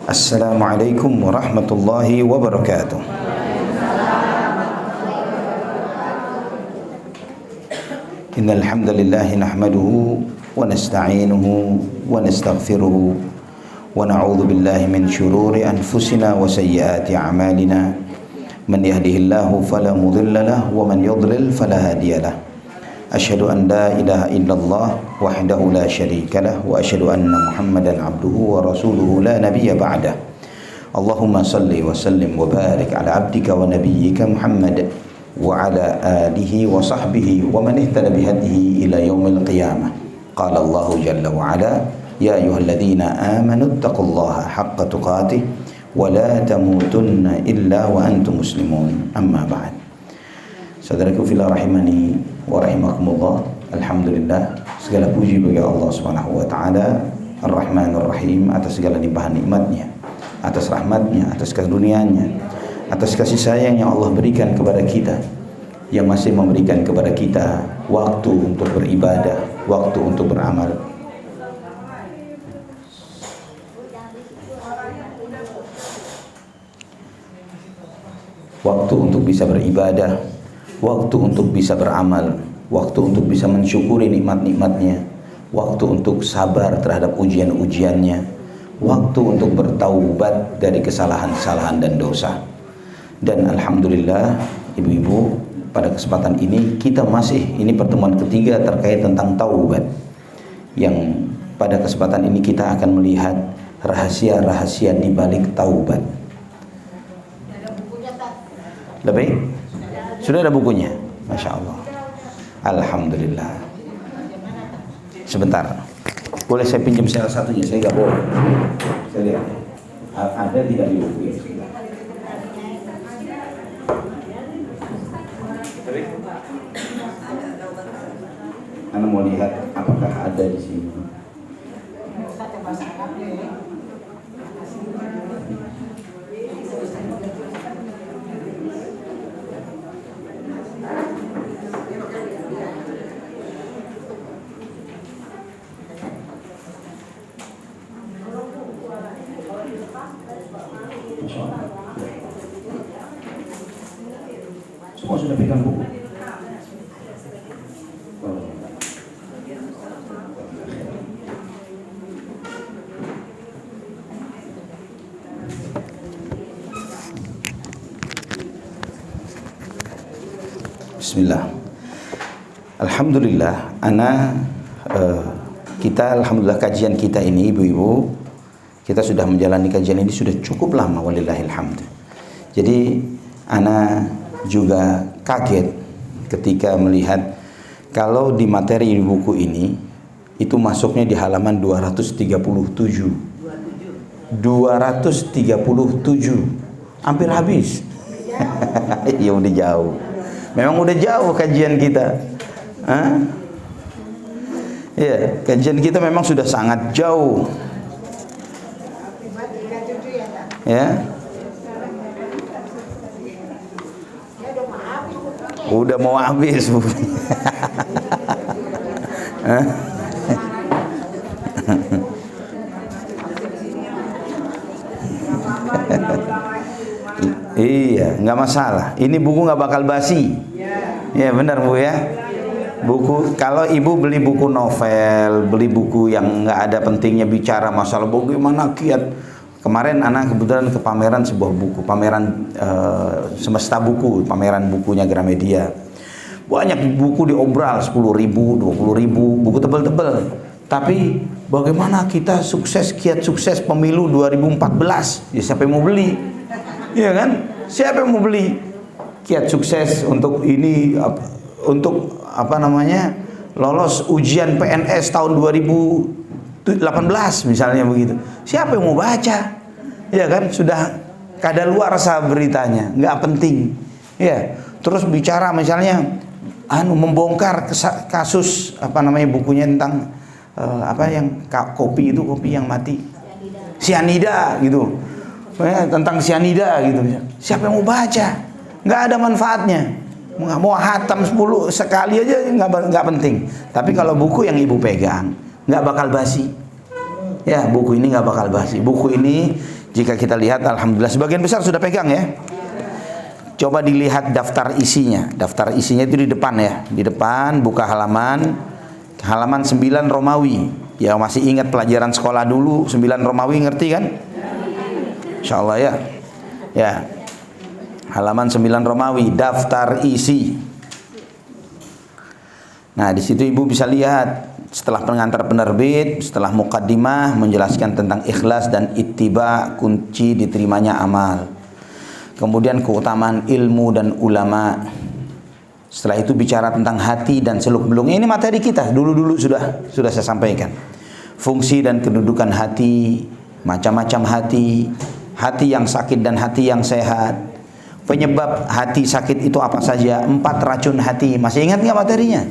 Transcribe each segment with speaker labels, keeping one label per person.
Speaker 1: Assalamualaikum warahmatullahi wabarakatuh. Innal hamdalillah nahmaduhu wa nasta'inuhu wa nastaghfiruhu wa na'udzu billahi min shururi anfusina wa sayyiati a'malina. Man yahdihillahu fala mudilla lahu wa man yudlil fala hadiya lahu. Asyhadu an la ilaha illallah wahdahu la syarika lah wa asyhadu anna Muhammadan abduhu wa rasuluhu la nabiyya ba'dah. Allahumma salli wa sallim wa barik ala abdika wa nabiyyika Muhammad wa ala alihi wa sahbihi wa man ihtada bihadihi ila yaumil qiyamah. Qala Allahu jalla wa ala ya ayyuhalladzina amanu taqullaha haqqa tuqatih wa la tamutunna illa wa antum muslimun. Amma ba'd. Saudaraku fillah rahimani wa rahimakumullah. Alhamdulillah, segala puji bagi Allah Subhanahu wa taala Ar-Rahmanur Rahim atas segala limpahan nikmatnya, atas rahmatnya, atas karuniaannya, atas kasih sayang yang Allah berikan kepada kita, yang masih memberikan kepada kita waktu untuk beribadah, waktu untuk beramal. Waktu untuk bisa beribadah, waktu untuk bisa beramal, waktu untuk bisa mensyukuri nikmat-nikmatnya, waktu untuk sabar terhadap ujian-ujiannya, waktu untuk bertaubat dari kesalahan-kesalahan dan dosa. Dan alhamdulillah ibu-ibu, pada kesempatan ini kita ini pertemuan ketiga terkait tentang taubat, yang pada kesempatan ini kita akan melihat rahasia-rahasia di balik taubat. Lebih? Sudah ada bukunya? Masya Allah. Alhamdulillah. Sebentar, boleh saya pinjam salah satunya? Saya nggak boleh. Saya lihat ada tidak di buku ini. Anda mau lihat apakah ada di sini? Semua sudah pegang buku. Bismillah. Alhamdulillah, kita alhamdulillah kajian kita ini ibu-ibu, kita sudah menjalani kajian ini sudah cukup lama, walillahilhamd. Jadi ana juga kaget ketika melihat kalau di materi di buku ini itu masuknya di halaman 237. Hampir habis. Ya udah jauh. Memang udah jauh kajian kita. Ya, kajian kita memang sudah sangat jauh. Ya. Udah mau habis Bu. Iya, nggak masalah. Ini buku nggak bakal basi. Ya benar Bu ya. Buku, kalau ibu beli buku novel, beli buku yang nggak ada pentingnya bicara masalah bagaimana kiat. Kemarin anak kebetulan ke pameran sebuah buku, pameran Semesta Buku, pameran bukunya Gramedia. Banyak buku diobral, 10.000, 20.000, buku tebel-tebel. Tapi bagaimana kita sukses, kiat sukses pemilu 2014? Ya siapa yang mau beli? Iya kan? Siapa yang mau beli? Kiat sukses untuk ini, untuk lolos ujian PNS tahun 2018 misalnya begitu. Siapa yang mau baca? Ya kan, sudah kadaluarsa beritanya, nggak penting. Ya, terus bicara misalnya membongkar kasus bukunya tentang kopi yang mati. Sianida gitu. Ya, tentang sianida gitu. Siapa yang mau baca? Nggak ada manfaatnya. Mau hatam 10 sekali aja nggak penting. Tapi kalau buku yang ibu pegang nggak bakal basi. Ya, buku ini nggak bakal basi. Buku ini jika kita lihat, alhamdulillah sebagian besar sudah pegang ya. Coba dilihat daftar isinya. Daftar isinya itu di depan ya. Di depan buka halaman 9 Romawi. Ya masih ingat pelajaran sekolah dulu 9 Romawi, ngerti kan? Insyaallah ya. Ya. Halaman 9 Romawi, daftar isi. Nah, di situ Ibu bisa lihat setelah pengantar penerbit, setelah mukaddimah menjelaskan tentang ikhlas dan ittiba, kunci diterimanya amal. Kemudian keutamaan ilmu dan ulama. Setelah itu bicara tentang hati dan seluk-beluk. Ini materi kita dulu-dulu sudah saya sampaikan. Fungsi dan kedudukan hati, macam-macam hati, hati yang sakit dan hati yang sehat. Penyebab hati sakit itu apa saja? 4 racun hati. Masih ingat nggak materinya?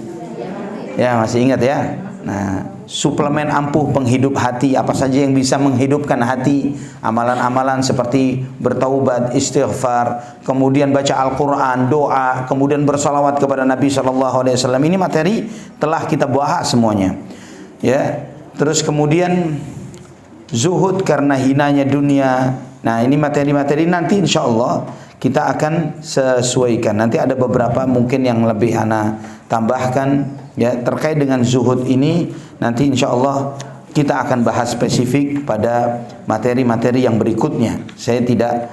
Speaker 1: Ya, masih ingat ya. Nah, suplemen ampuh penghidup hati, apa saja yang bisa menghidupkan hati? Amalan-amalan seperti bertaubat, istighfar, kemudian baca Al-Quran, doa, kemudian bersalawat kepada Nabi SAW. Ini materi telah kita bahas semuanya. Ya, terus kemudian zuhud karena hinanya dunia. Nah, ini materi-materi nanti insya Allah kita akan sesuaikan. Nanti ada beberapa mungkin yang lebih ana tambahkan ya terkait dengan zuhud ini. Nanti insya Allah kita akan bahas spesifik pada materi-materi yang berikutnya. Saya tidak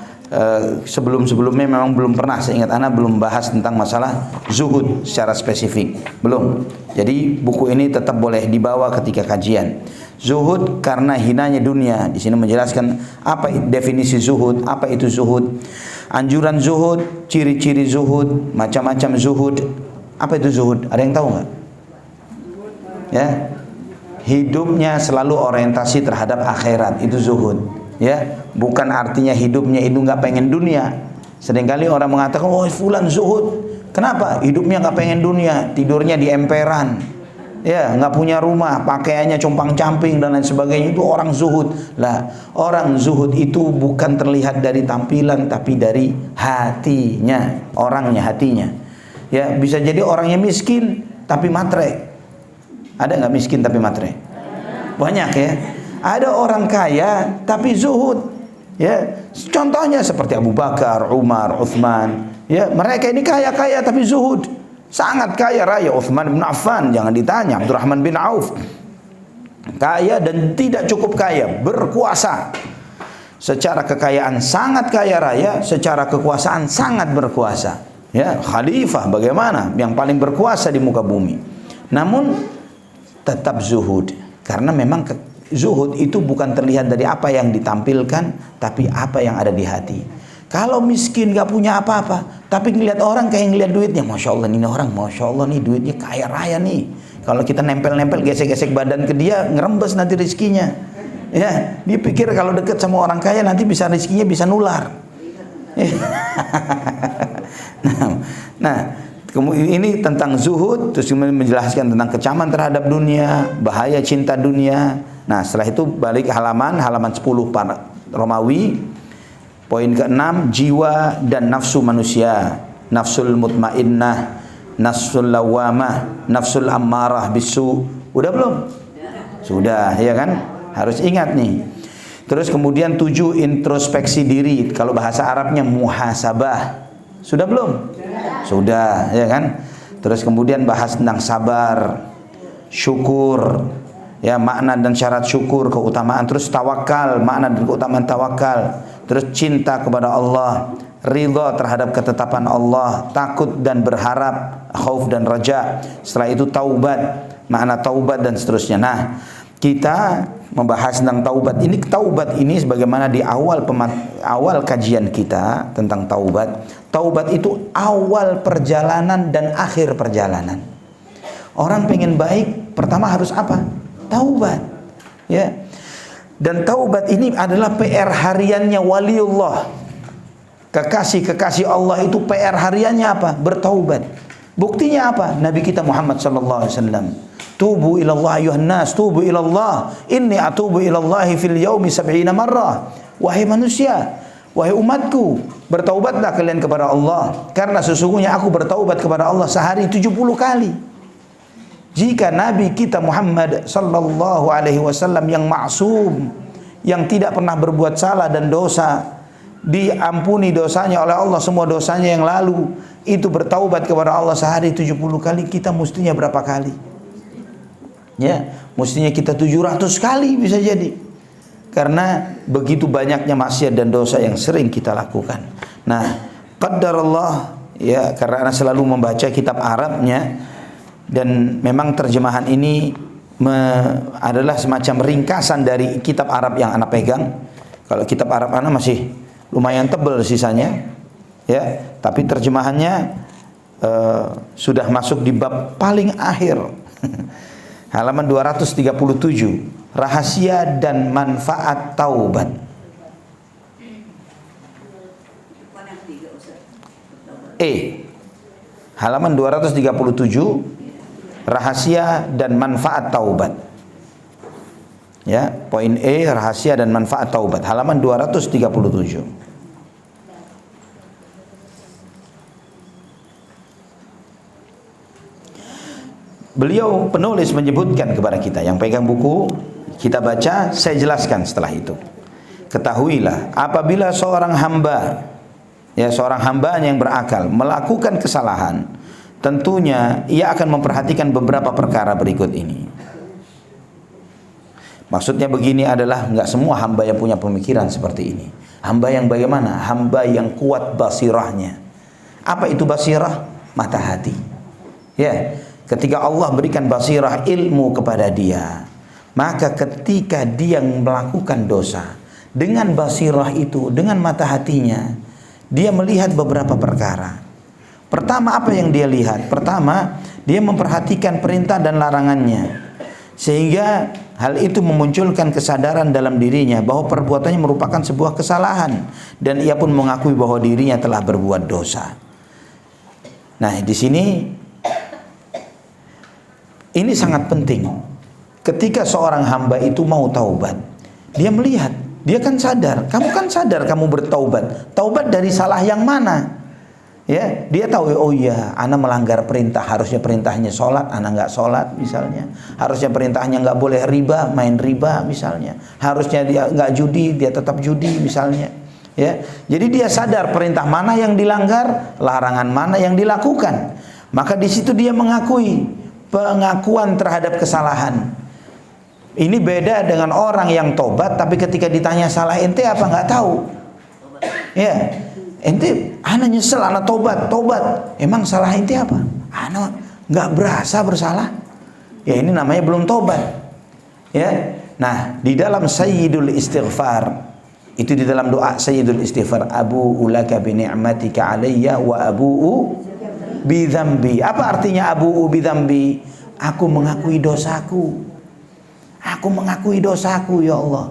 Speaker 1: sebelum-sebelumnya memang belum pernah, saya ingat ana belum bahas tentang masalah zuhud secara spesifik, belum. Jadi buku ini tetap boleh dibawa ketika kajian. Zuhud karena hinanya dunia. Di sini menjelaskan apa definisi zuhud, apa itu zuhud, anjuran zuhud, ciri-ciri zuhud, macam-macam zuhud. Apa itu zuhud? Ada yang tahu nggak? Ya, hidupnya selalu orientasi terhadap akhirat, itu zuhud. Ya, bukan artinya hidupnya itu nggak pengen dunia. Seringkali orang mengatakan, oh fulan zuhud. Kenapa? Hidupnya nggak pengen dunia, tidurnya di emperan. Ya, nggak punya rumah, pakaiannya compang-camping dan lain sebagainya, itu orang zuhud. Lah, orang zuhud itu bukan terlihat dari tampilan tapi dari hatinya, orangnya, hatinya. Ya, bisa jadi orangnya miskin tapi matre. Ada nggak miskin tapi matre? Banyak ya. Ada orang kaya tapi zuhud. Ya, contohnya seperti Abu Bakar, Umar, Uthman. Ya, mereka ini kaya-kaya tapi zuhud. Sangat kaya raya. Uthman bin Affan jangan ditanya, Abdurrahman bin Auf kaya dan tidak cukup kaya, berkuasa. Secara kekayaan sangat kaya raya, secara kekuasaan sangat berkuasa. Ya, khalifah bagaimana? Yang paling berkuasa di muka bumi. Namun tetap zuhud, karena memang zuhud itu bukan terlihat dari apa yang ditampilkan, tapi apa yang ada di hati. Kalau miskin gak punya apa-apa, tapi ngelihat orang kayak ngelihat duitnya, masya Allah ini orang, masya Allah nih duitnya kaya raya nih. Kalau kita nempel-nempel, gesek-gesek badan ke dia, ngerembes nanti rezekinya. Ya, dipikir kalau deket sama orang kaya nanti bisa rezekinya bisa nular. Nah, ini tentang zuhud, terus menjelaskan tentang kecaman terhadap dunia, bahaya cinta dunia. Nah, setelah itu balik halaman 10 Romawi. Poin ke-6, jiwa dan nafsu manusia. Nafsul mutmainnah, nafsul lawamah, nafsul ammarah bisu. Udah belum? Sudah, ya kan? Harus ingat nih. Terus kemudian 7, introspeksi diri. Kalau bahasa Arabnya muhasabah. Sudah belum? Sudah, ya kan? Terus kemudian bahas tentang sabar, syukur, ya, makna dan syarat syukur, keutamaan. Terus tawakal, makna dan keutamaan tawakal. Terus cinta kepada Allah, ridha terhadap ketetapan Allah, takut dan berharap, khauf dan raja. Setelah itu taubat, makna taubat dan seterusnya. Nah, kita membahas tentang taubat. Taubat ini sebagaimana di awal kajian kita tentang taubat. Taubat itu awal perjalanan dan akhir perjalanan. Orang pengen baik, pertama harus apa? Taubat. Ya. Dan taubat ini adalah PR hariannya waliullah. Kekasih-kekasih Allah itu PR hariannya apa? Bertaubat. Buktinya apa? Nabi kita Muhammad sallallahu alaihi wasallam. Tubu ilallah ayuhan nas, tubu ilallah. Inni atubu ilallahi fil yaumi 70 marrah. Wahai manusia, wahai umatku, bertaubatlah kalian kepada Allah, karena sesungguhnya aku bertaubat kepada Allah sehari 70 kali. jika Nabi kita Muhammad sallallahu alaihi wasallam yang maksum, yang tidak pernah berbuat salah dan dosa, diampuni dosanya oleh Allah semua dosanya yang lalu, itu bertaubat kepada Allah sehari 70 kali, kita mestinya berapa kali? Ya, mestinya kita 700 kali bisa jadi. Karena begitu banyaknya maksiat dan dosa yang sering kita lakukan. Nah, qaddarallah, ya, karena Ana selalu membaca kitab Arabnya, dan memang terjemahan ini adalah semacam ringkasan dari kitab Arab yang Ana pegang. Kalau kitab Arab Ana masih lumayan tebal sisanya, ya, tapi terjemahannya sudah masuk di bab paling akhir. Halaman 237, rahasia dan manfaat taubat. Halaman 237, rahasia dan manfaat taubat. Ya, poin E, rahasia dan manfaat taubat, halaman 237. Beliau penulis menyebutkan kepada kita yang pegang buku, kita baca, saya jelaskan setelah itu. Ketahuilah, apabila seorang hamba, ya, seorang hambanya yang berakal melakukan kesalahan, tentunya ia akan memperhatikan beberapa perkara berikut ini. Maksudnya begini adalah, enggak semua hamba yang punya pemikiran seperti ini. Hamba yang bagaimana? Hamba yang kuat basirahnya. Apa itu basirah? Mata hati. Ya, ketika Allah berikan basirah ilmu kepada dia, maka ketika dia melakukan dosa, dengan basirah itu, dengan mata hatinya, dia melihat beberapa perkara. Pertama, apa yang dia lihat? Pertama, dia memperhatikan perintah dan larangannya, sehingga hal itu memunculkan kesadaran dalam dirinya bahwa perbuatannya merupakan sebuah kesalahan, dan ia pun mengakui bahwa dirinya telah berbuat dosa. Nah, di sini ini sangat penting. Ketika seorang hamba itu mau taubat, dia melihat, dia kan sadar, kamu kan sadar kamu bertaubat. Taubat dari salah yang mana? Ya, dia tahu, oh iya, ana melanggar perintah, harusnya perintahnya sholat, ana nggak sholat misalnya. Harusnya perintahnya nggak boleh riba, main riba misalnya. Harusnya dia nggak judi, dia tetap judi misalnya. Ya, jadi dia sadar perintah mana yang dilanggar, larangan mana yang dilakukan. Maka di situ dia mengakui, pengakuan terhadap kesalahan. Ini beda dengan orang yang tobat, tapi ketika ditanya salah ente apa nggak tahu. Ya, ente, ana nyesel, ana tobat. Emang salah ente apa? Ana nggak berasa bersalah. Ya, ini namanya belum tobat. Ya, nah di dalam Sayyidul Istighfar, itu di dalam doa Sayyidul Istighfar, abu'u laka bi ni'matika alayya wa abu'u bi dzambi. Apa artinya abu'u bi dzambi? Aku mengakui dosaku. Aku mengakui dosaku, ya Allah.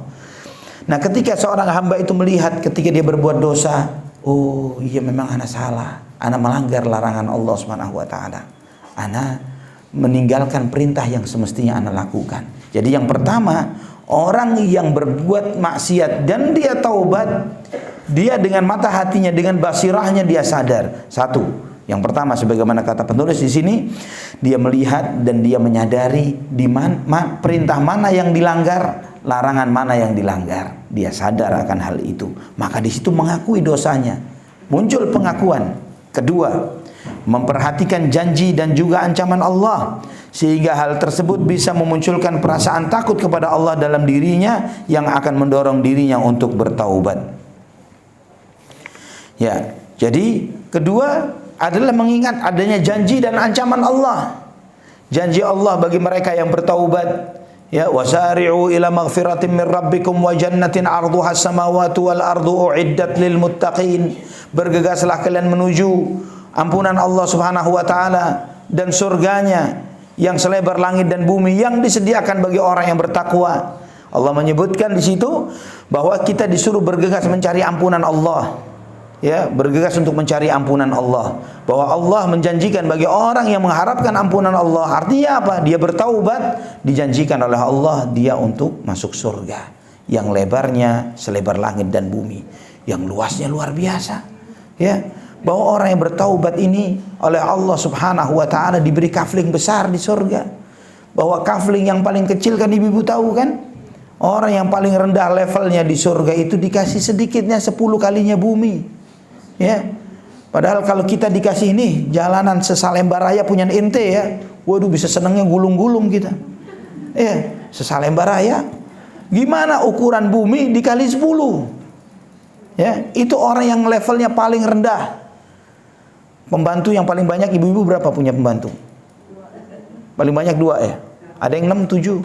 Speaker 1: Nah, ketika seorang hamba itu melihat ketika dia berbuat dosa, oh iya memang ana salah, ana melanggar larangan Allah Subhanahu wa taala. Ana meninggalkan perintah yang semestinya ana lakukan. Jadi yang pertama, orang yang berbuat maksiat dan dia taubat, dia dengan mata hatinya, dengan basirahnya dia sadar. Satu, yang pertama sebagaimana kata penulis di sini, dia melihat dan dia menyadari di mana perintah mana yang dilanggar, larangan mana yang dilanggar. Dia sadar akan hal itu. Maka di situ mengakui dosanya. Muncul pengakuan. Kedua, memperhatikan janji dan juga ancaman Allah, sehingga hal tersebut bisa memunculkan perasaan takut kepada Allah dalam dirinya yang akan mendorong dirinya untuk bertaubat. Ya, jadi kedua adalah mengingat adanya janji dan ancaman Allah. Janji Allah bagi mereka yang bertaubat, ya, wasari'u ila maghfiratin min rabbikum wa jannatin 'arduha as-samawati wal ardu u'iddat lil muttaqin. Bergegaslah kalian menuju ampunan Allah Subhanahu wa taala dan surganya yang selebar langit dan bumi yang disediakan bagi orang yang bertakwa. Allah menyebutkan di situ bahwa kita disuruh bergegas mencari ampunan Allah. Ya, bergegas untuk mencari ampunan Allah. Bahwa Allah menjanjikan bagi orang yang mengharapkan ampunan Allah. Artinya apa? Dia bertaubat, dijanjikan oleh Allah dia untuk masuk surga yang lebarnya selebar langit dan bumi, yang luasnya luar biasa. Ya, bahwa orang yang bertaubat ini oleh Allah Subhanahu wa taala diberi kafling besar di surga. bahwa kafling yang paling kecil kan ibu-ibu tahu kan? Orang yang paling rendah levelnya di surga itu dikasih sedikitnya 10 kalinya bumi. Ya. Padahal kalau kita dikasih ini jalanan sesalembar raya punya ente ya, waduh bisa senangnya gulung-gulung kita. Ya, sesalembar raya. Gimana ukuran bumi dikali 10? Ya, itu orang yang levelnya paling rendah. Pembantu yang paling banyak ibu-ibu berapa punya pembantu? Paling banyak 2 ya. Ada yang 6, 7.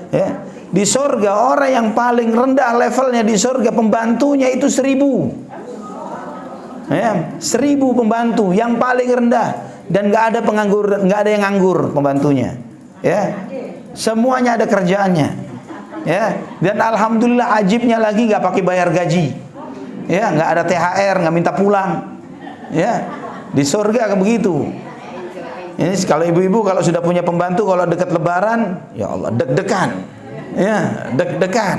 Speaker 1: Ya. Di surga orang yang paling rendah levelnya di surga pembantunya itu 1000. Ya, 1000 pembantu yang paling rendah, dan nggak ada penganggur, nggak ada yang nganggur pembantunya. Ya, semuanya ada kerjaannya. Ya, dan alhamdulillah ajibnya lagi nggak pakai bayar gaji. Ya, nggak ada THR, nggak minta pulang. Ya, di surga kan begitu. Ini kalau ibu-ibu kalau sudah punya pembantu, kalau dekat Lebaran, ya Allah deg-degan. Ya, deg-degan.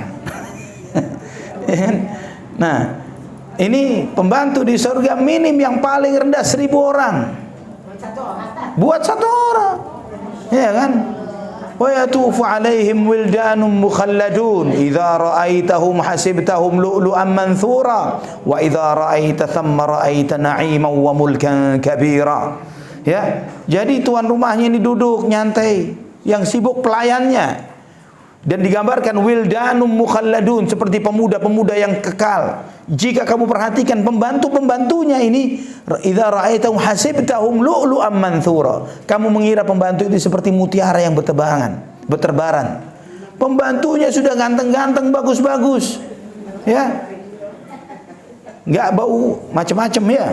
Speaker 1: Nah, ini pembantu di surga minim yang paling rendah 1000 orang. Buat satu orang. Ya kan? Wa yatufu alaihim wildanun mukhalladun idza ra'aitahum hasibtahum lu'lu'an manthura wa idza ra'aita thamma ra'aita na'iman wa mulkan kabira. Ya, jadi tuan rumahnya ini duduk nyantai, yang sibuk pelayannya. Dan digambarkan wildanum mukhalladun, seperti pemuda-pemuda yang kekal. Jika kamu perhatikan pembantu-pembantunya ini, idza ra'aitahum hasibtahum lu'lu'an manthura. Kamu mengira pembantu itu seperti mutiara yang berterbaran. Pembantunya sudah ganteng-ganteng, bagus-bagus. Ya. Enggak bau macam-macam ya.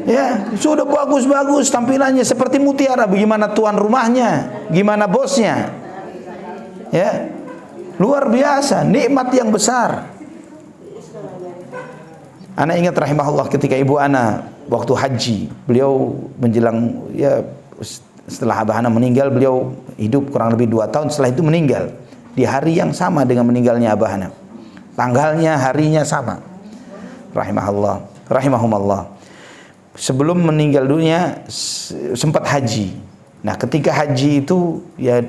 Speaker 1: Ya, sudah bagus-bagus tampilannya seperti mutiara. Bagaimana tuan rumahnya? Gimana bosnya? Ya. Luar biasa, nikmat yang besar. Ana ingat rahimahullah ketika ibu ana waktu haji, beliau menjelang ya setelah abah ana meninggal, beliau hidup kurang lebih 2 tahun setelah itu meninggal. Di hari yang sama dengan meninggalnya abah ana. Tanggalnya, harinya sama. Rahimahumullah. Sebelum meninggal dunia sempat haji. Nah, ketika haji itu ya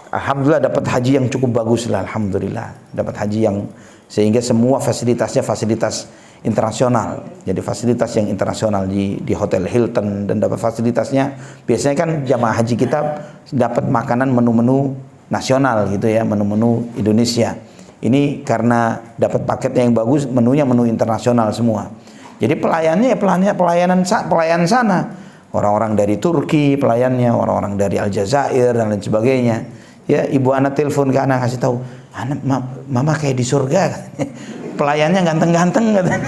Speaker 1: alhamdulillah dapat haji yang cukup bagus lah, alhamdulillah. Dapat haji yang sehingga semua fasilitasnya fasilitas internasional. Jadi fasilitas yang internasional di Hotel Hilton, dan dapat fasilitasnya biasanya kan jamaah haji kita dapat makanan menu-menu nasional gitu ya, menu-menu Indonesia. Ini karena dapat paketnya yang bagus, menunya menu internasional semua. Jadi pelayannya pelayan sana. Orang-orang dari Turki pelayannya, orang-orang dari Aljazair dan lain sebagainya. Ya, ibu anak telepon ke anak kasih tahu, anak mama kayak di surga. Pelayannya ganteng-ganteng katanya.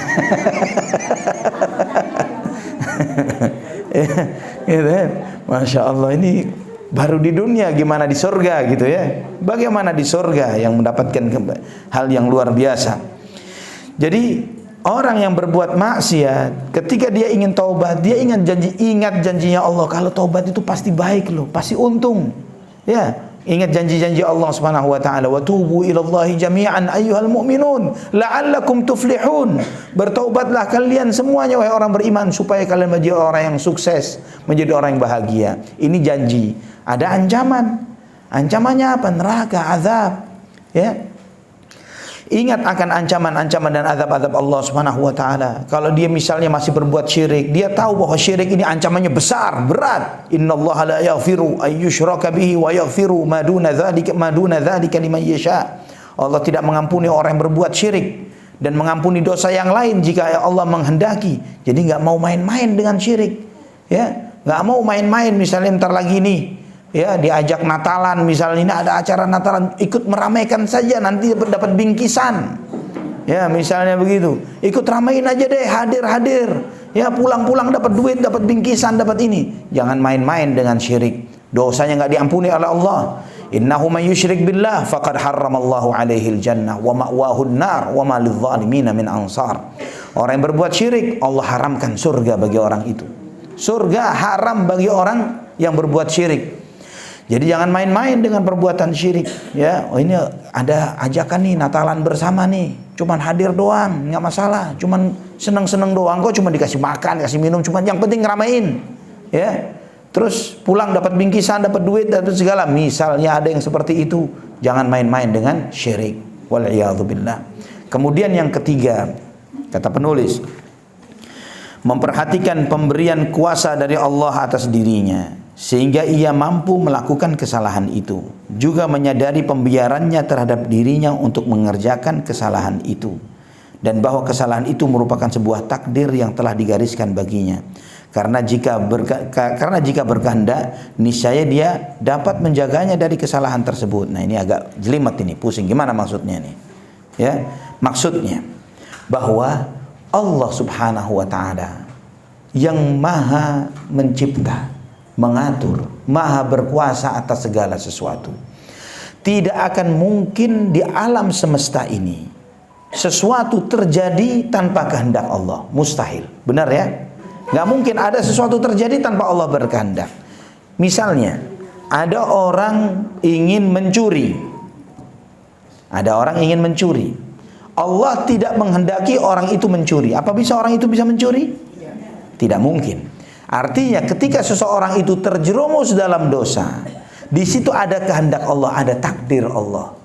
Speaker 1: Gitu ya. Masya Allah, ini baru di dunia, gimana di surga gitu ya. Bagaimana di surga yang mendapatkan hal yang luar biasa. Jadi orang yang berbuat maksiat, ketika dia ingin taubat, dia ingat janjinya Allah. Kalau taubat itu pasti baik loh, pasti untung. Ya, ingat janji-janji Allah Subhanahu wa taala, "Wa tubu ilallahi jami'an ayyuhal mu'minun la'allakum tuflihun." Bertaubatlah kalian semuanya wahai orang beriman supaya kalian menjadi orang yang sukses, menjadi orang yang bahagia. Ini janji. Ada ancaman. Ancamannya apa? Neraka, azab. Ya. Ingat akan ancaman-ancaman dan azab-azab Allah Subhanahu wa taala. Kalau dia misalnya masih berbuat syirik, dia tahu bahwa syirik ini ancamannya besar, berat. Innallaha la yaghfiru ayyushraka bihi wa yaghfiru ma duna dzalika liman yasha. Allah tidak mengampuni orang yang berbuat syirik dan mengampuni dosa yang lain jika Allah menghendaki. Jadi enggak mau main-main dengan syirik. Ya, enggak mau main-main misalnya ntar lagi nih ya diajak Natalan, misalnya ini ada acara Natalan, ikut meramaikan saja, nanti dapat bingkisan. Ya, misalnya begitu. Ikut ramein aja deh, hadir. Ya, pulang-pulang dapat duit, dapat bingkisan, dapat ini. Jangan main-main dengan syirik. Dosanya enggak diampuni oleh Allah. Innahu may yusyrik billah faqad harramallahu alaihil jannah wa ma'wahun nar wa ma lidh-dhalimin min ansar. Orang yang berbuat syirik, Allah haramkan surga bagi orang itu. Surga haram bagi orang yang berbuat syirik. Jadi jangan main-main dengan perbuatan syirik. Ya, oh ini ada ajakan nih Natalan bersama nih. Cuman hadir doang, nggak masalah. Cuman seneng-seneng doang kok, cuma dikasih makan, kasih minum, cuman yang penting ngeramein. Ya, terus pulang dapat bingkisan, dapat duit, dapat segala. Misalnya ada yang seperti itu, jangan main-main dengan syirik. Wal'iyadzubillah. Kemudian yang ketiga, kata penulis, memperhatikan pemberian kuasa dari Allah atas dirinya, sehingga ia mampu melakukan kesalahan itu. Juga menyadari pembiarannya terhadap dirinya untuk mengerjakan kesalahan itu. Dan bahwa kesalahan itu merupakan sebuah takdir yang telah digariskan baginya. Karena jika berkehendak, niscaya dia dapat menjaganya dari kesalahan tersebut. Nah, ini agak jelimet ini, pusing. Gimana maksudnya nih? Ya, maksudnya bahwa Allah Subhanahu wa taala yang maha mencipta, mengatur, maha berkuasa atas segala sesuatu. Tidak akan mungkin di alam semesta ini sesuatu terjadi tanpa kehendak Allah. Mustahil. Benar ya? Nggak mungkin ada sesuatu terjadi tanpa Allah berkehendak. Misalnya, ada orang ingin mencuri. Ada orang ingin mencuri. Allah tidak menghendaki orang itu mencuri. Apa bisa orang itu bisa mencuri? Tidak mungkin. Artinya ketika seseorang itu terjerumus dalam dosa, di situ ada kehendak Allah, ada takdir Allah.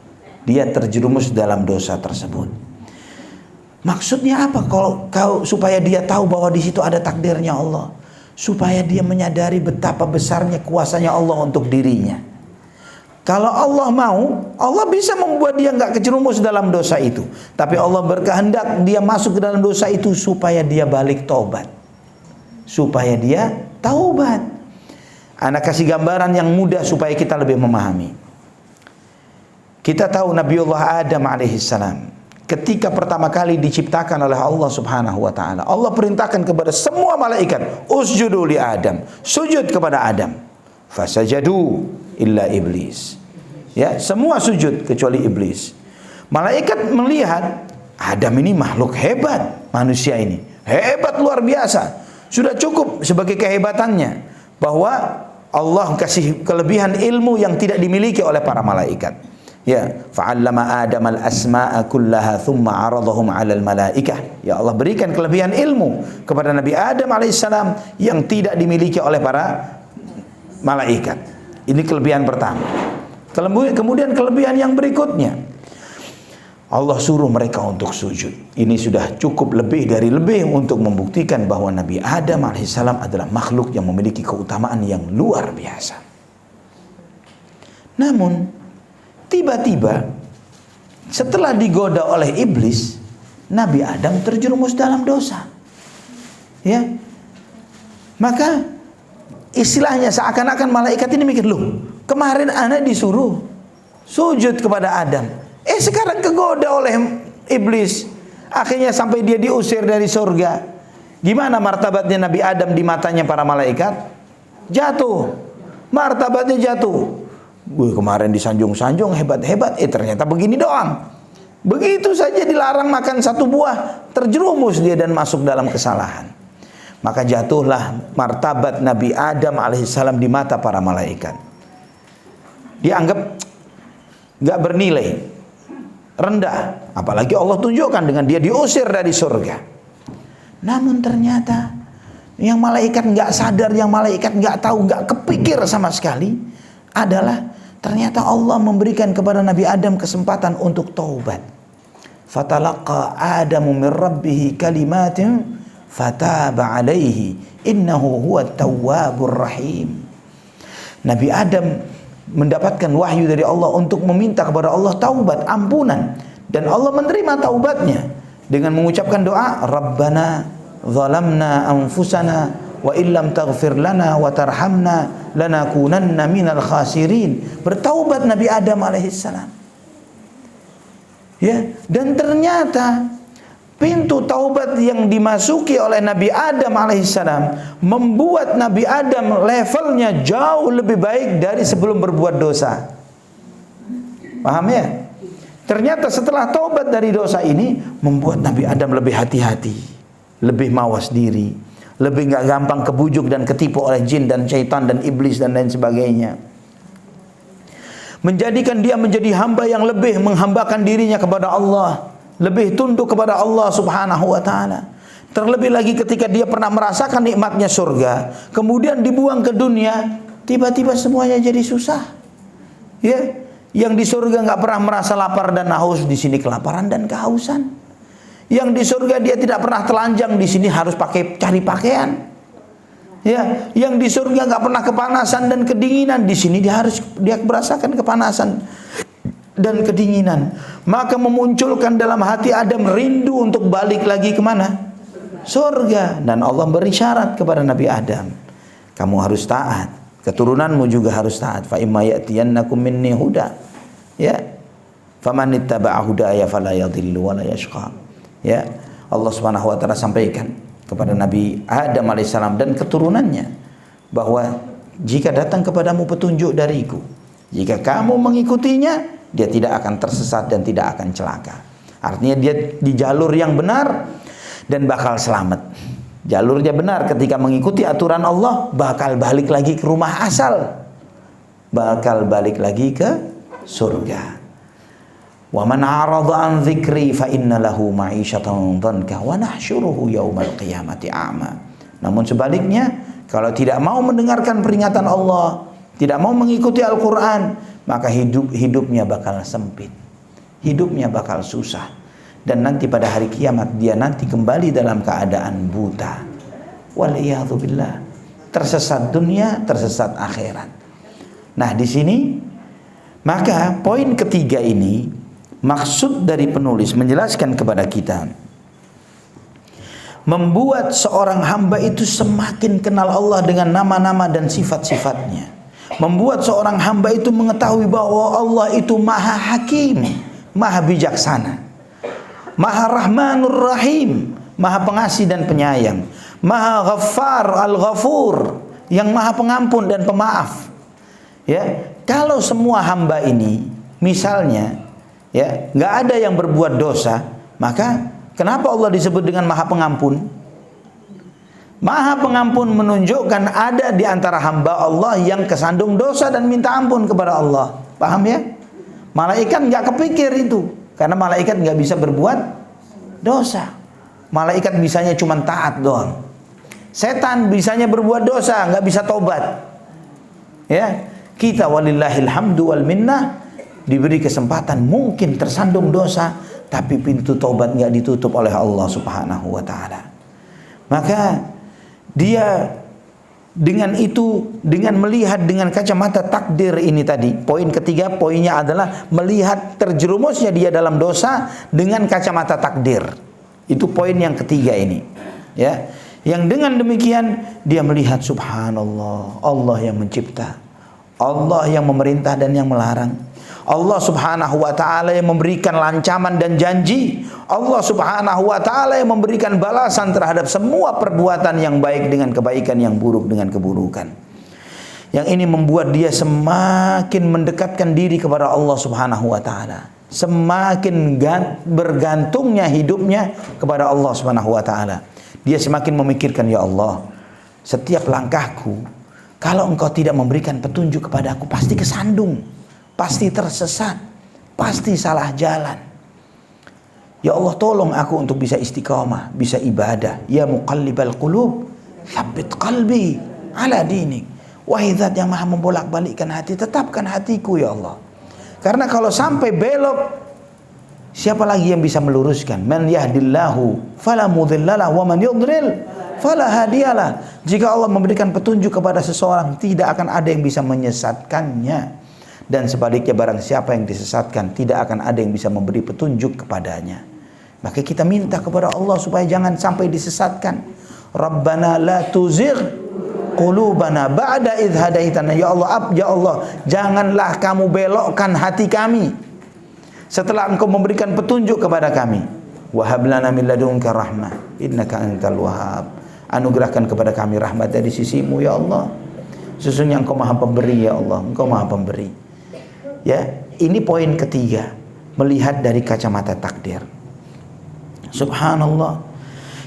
Speaker 1: Dia terjerumus dalam dosa tersebut. Maksudnya apa kalau supaya dia tahu bahwa di situ ada takdirnya Allah, supaya dia menyadari betapa besarnya kuasanya Allah untuk dirinya. Kalau Allah mau, Allah bisa membuat dia nggak kejerumus dalam dosa itu. Tapi Allah berkehendak dia masuk ke dalam dosa itu supaya dia balik taubat, supaya dia taubat. Anak kasih gambaran yang mudah supaya kita lebih memahami. Kita tahu Nabiullah Adam alaihissalam ketika pertama kali diciptakan oleh Allah Subhanahu wa taala, Allah perintahkan kepada semua malaikat, usjudu li Adam, sujud kepada Adam. Fasajadu illa iblis. Ya, semua sujud kecuali iblis. Malaikat melihat Adam ini makhluk hebat, manusia ini hebat luar biasa. Sudah cukup sebagai kehebatannya bahwa Allah kasih kelebihan ilmu yang tidak dimiliki oleh para malaikat. Ya, fa'allama Adam al-asma'a kullaha thumma 'aradahum 'alal malaikah. Ya, Allah berikan kelebihan ilmu kepada Nabi Adam alaihissalam yang tidak dimiliki oleh para malaikat. Ini kelebihan pertama. Kemudian kelebihan yang berikutnya, Allah suruh mereka untuk sujud. Ini sudah cukup lebih dari lebih untuk membuktikan bahwa Nabi Adam alaihissalam adalah makhluk yang memiliki keutamaan yang luar biasa. Namun tiba-tiba setelah digoda oleh iblis, Nabi Adam terjerumus dalam dosa. Ya. Maka istilahnya seakan-akan malaikat ini mikir, loh, kemarin ana disuruh sujud kepada Adam. Sekarang kegoda oleh iblis. Akhirnya sampai dia diusir dari surga. Gimana martabatnya Nabi Adam di matanya para malaikat? Jatuh. Martabatnya jatuh. Kemarin disanjung-sanjung hebat-hebat, ternyata begini doang. Begitu saja dilarang makan satu buah, terjerumus dia dan masuk dalam kesalahan. Maka jatuhlah martabat Nabi Adam alaihissalam di mata para malaikat. Dianggap gak bernilai, rendah. Apalagi Allah tunjukkan dengan dia diusir dari surga. Namun ternyata yang malaikat gak sadar, yang malaikat gak tahu, gak kepikir sama sekali adalah ternyata Allah memberikan kepada Nabi Adam kesempatan untuk taubat. Fatalaqa Adamu min rabbih kalimatin fataba alaihi innahu huwat tawwabur rahim. Nabi Adam mendapatkan wahyu dari Allah untuk meminta kepada Allah taubat, ampunan, dan Allah menerima taubatnya dengan mengucapkan doa, Rabbana zalamna anfusana wa illam taghfir lana wa tarhamna lanakunanna minal khasirin. Bertaubat Nabi Adam alaihissalam. Ya, dan ternyata pintu taubat yang dimasuki oleh Nabi Adam alaihissalam membuat Nabi Adam levelnya jauh lebih baik dari sebelum berbuat dosa. Paham ya? Ternyata setelah taubat dari dosa ini membuat Nabi Adam lebih hati-hati, lebih mawas diri, lebih nggak gampang kebujuk dan ketipu oleh jin dan syaitan dan iblis dan lain sebagainya. Menjadikan dia menjadi hamba yang lebih menghambakan dirinya kepada Allah, lebih tunduk kepada Allah Subhanahu wa taala. Terlebih lagi ketika dia pernah merasakan nikmatnya surga, kemudian dibuang ke dunia, tiba-tiba semuanya jadi susah. Ya, yang di surga nggak pernah merasa lapar dan haus, di sini kelaparan dan kehausan. Yang di surga dia tidak pernah telanjang, di sini harus cari pakaian. Ya, yang di surga nggak pernah kepanasan dan kedinginan, di sini dia merasakan kepanasan dan kedinginan. Maka memunculkan dalam hati Adam rindu untuk balik lagi kemana? Surga. Dan Allah beri syarat kepada Nabi Adam, kamu harus taat, keturunanmu juga harus taat. Fa imma ya'tiyannakum minni huda, ya, faman ittaba'a hudaya fala yadhillu wa la yashqa. Ya, Allah Subhanahu wa taala sampaikan kepada Nabi Adam alaihissalam dan keturunannya bahwa jika datang kepadamu petunjuk dariku, jika kamu mengikutinya, dia tidak akan tersesat dan tidak akan celaka. Artinya dia di jalur yang benar dan bakal selamat. Jalurnya benar, ketika mengikuti aturan Allah bakal balik lagi ke rumah asal, bakal balik lagi ke surga. Wa man a'rada an dzikri fa inna lahu ma'isyatan dhanka wa nahsyuruhu yaumal qiyamati a'ma. Namun sebaliknya, kalau tidak mau mendengarkan peringatan Allah, tidak mau mengikuti Al-Qur'an, maka hidupnya bakal sempit, hidupnya bakal susah. Dan nanti pada hari kiamat dia nanti kembali dalam keadaan buta. Waliyadzubillah. Tersesat dunia, tersesat akhirat. Nah, di sini maka poin ketiga ini maksud dari penulis menjelaskan kepada kita, membuat seorang hamba itu semakin kenal Allah dengan nama-nama dan sifat-sifatnya. Membuat seorang hamba itu mengetahui bahwa Allah itu Maha Hakim, Maha Bijaksana, Maha Rahmanur Rahim, Maha Pengasih dan Penyayang, Maha Ghaffar Al-Ghafur, yang Maha Pengampun dan Pemaaf. Ya, kalau semua hamba ini misalnya ya nggak ada yang berbuat dosa, maka kenapa Allah disebut dengan Maha Pengampun? Maha Pengampun menunjukkan ada di antara hamba Allah yang kesandung dosa dan minta ampun kepada Allah. Paham ya? Malaikat nggak kepikir itu, karena malaikat nggak bisa berbuat dosa. Malaikat bisanya cuma taat doang. Setan bisanya berbuat dosa, nggak bisa tobat. Ya, kita walillahil hamdu wal minnah diberi kesempatan mungkin tersandung dosa, tapi pintu tobat nggak ditutup oleh Allah Subhanahu wa taala. Maka dia dengan itu, dengan melihat dengan kacamata takdir ini tadi, poin ketiga, poinnya adalah melihat terjerumusnya dia dalam dosa dengan kacamata takdir. Itu poin yang ketiga ini, ya. Yang dengan demikian dia melihat subhanallah, Allah yang mencipta, Allah yang memerintah dan yang melarang, Allah Subhanahu wa taala yang memberikan ancaman dan janji, Allah Subhanahu wa taala yang memberikan balasan terhadap semua perbuatan yang baik dengan kebaikan, yang buruk dengan keburukan. Yang ini membuat dia semakin mendekatkan diri kepada Allah Subhanahu wa taala, semakin bergantungnya hidupnya kepada Allah Subhanahu wa taala. Dia semakin memikirkan, ya Allah, setiap langkahku kalau Engkau tidak memberikan petunjuk kepadaku pasti kesandung, pasti tersesat, pasti salah jalan. Ya Allah, tolong aku untuk bisa istiqamah, bisa ibadah. Ya muqallibal qulub, tsabbit qalbi ala dinik. Wahai Zat yang maha membolak-balikkan hati, tetapkan hatiku ya Allah. Karena kalau sampai belok, siapa lagi yang bisa meluruskan? Man yahdillahu fala mudhillalah wa man yudlil fala hadiyalah. Jika Allah memberikan petunjuk kepada seseorang, tidak akan ada yang bisa menyesatkannya. Dan sebaliknya, barang siapa yang disesatkan, tidak akan ada yang bisa memberi petunjuk kepadanya. Maka kita minta kepada Allah supaya jangan sampai disesatkan. Rabbana la tuzigh qulubana ba'da idh hadaitana. Ya Allah, janganlah kamu belokkan hati kami setelah Engkau memberikan petunjuk kepada kami. Wa hab lana min ladunka rahmah innaka antal wahhab. Anugerahkan kepada kami rahmat dari sisimu ya Allah. Sesungguhnya Engkau Maha Pemberi ya Allah, Engkau Maha Pemberi. Ya, ini poin ketiga, melihat dari kacamata takdir. Subhanallah.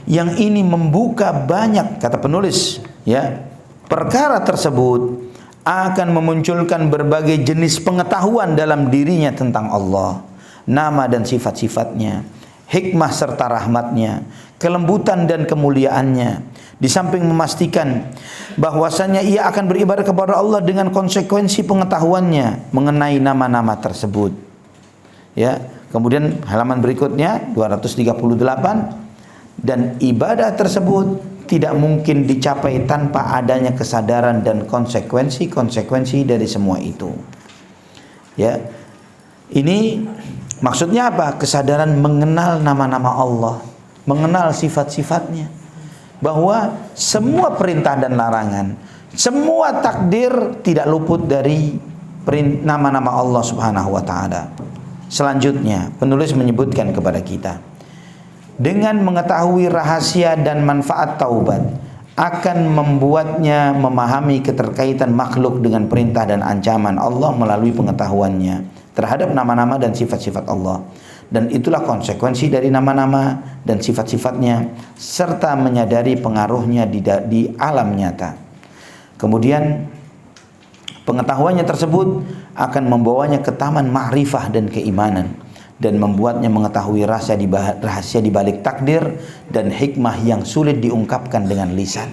Speaker 1: Yang ini membuka banyak, kata penulis, ya, perkara tersebut akan memunculkan berbagai jenis pengetahuan dalam dirinya tentang Allah, nama dan sifat-sifatnya, hikmah serta rahmatnya, kelembutan dan kemuliaannya. Di samping memastikan bahwasanya ia akan beribadah kepada Allah dengan konsekuensi pengetahuannya mengenai nama-nama tersebut. Ya, kemudian halaman berikutnya 238, dan ibadah tersebut tidak mungkin dicapai tanpa adanya kesadaran dan konsekuensi-konsekuensi dari semua itu. Ya. Ini maksudnya apa? Kesadaran mengenal nama-nama Allah, mengenal sifat-sifatnya, bahwa semua perintah dan larangan, semua takdir tidak luput dari nama-nama Allah Subhanahu wa taala. Selanjutnya, penulis menyebutkan kepada kita, dengan mengetahui rahasia dan manfaat taubat akan membuatnya memahami keterkaitan makhluk dengan perintah dan ancaman Allah melalui pengetahuannya terhadap nama-nama dan sifat-sifat Allah. Dan itulah konsekuensi dari nama-nama dan sifat-sifatnya serta menyadari pengaruhnya di alam nyata. Kemudian pengetahuannya tersebut akan membawanya ke taman ma'rifah dan keimanan, dan membuatnya mengetahui rahasia di balik takdir dan hikmah yang sulit diungkapkan dengan lisan.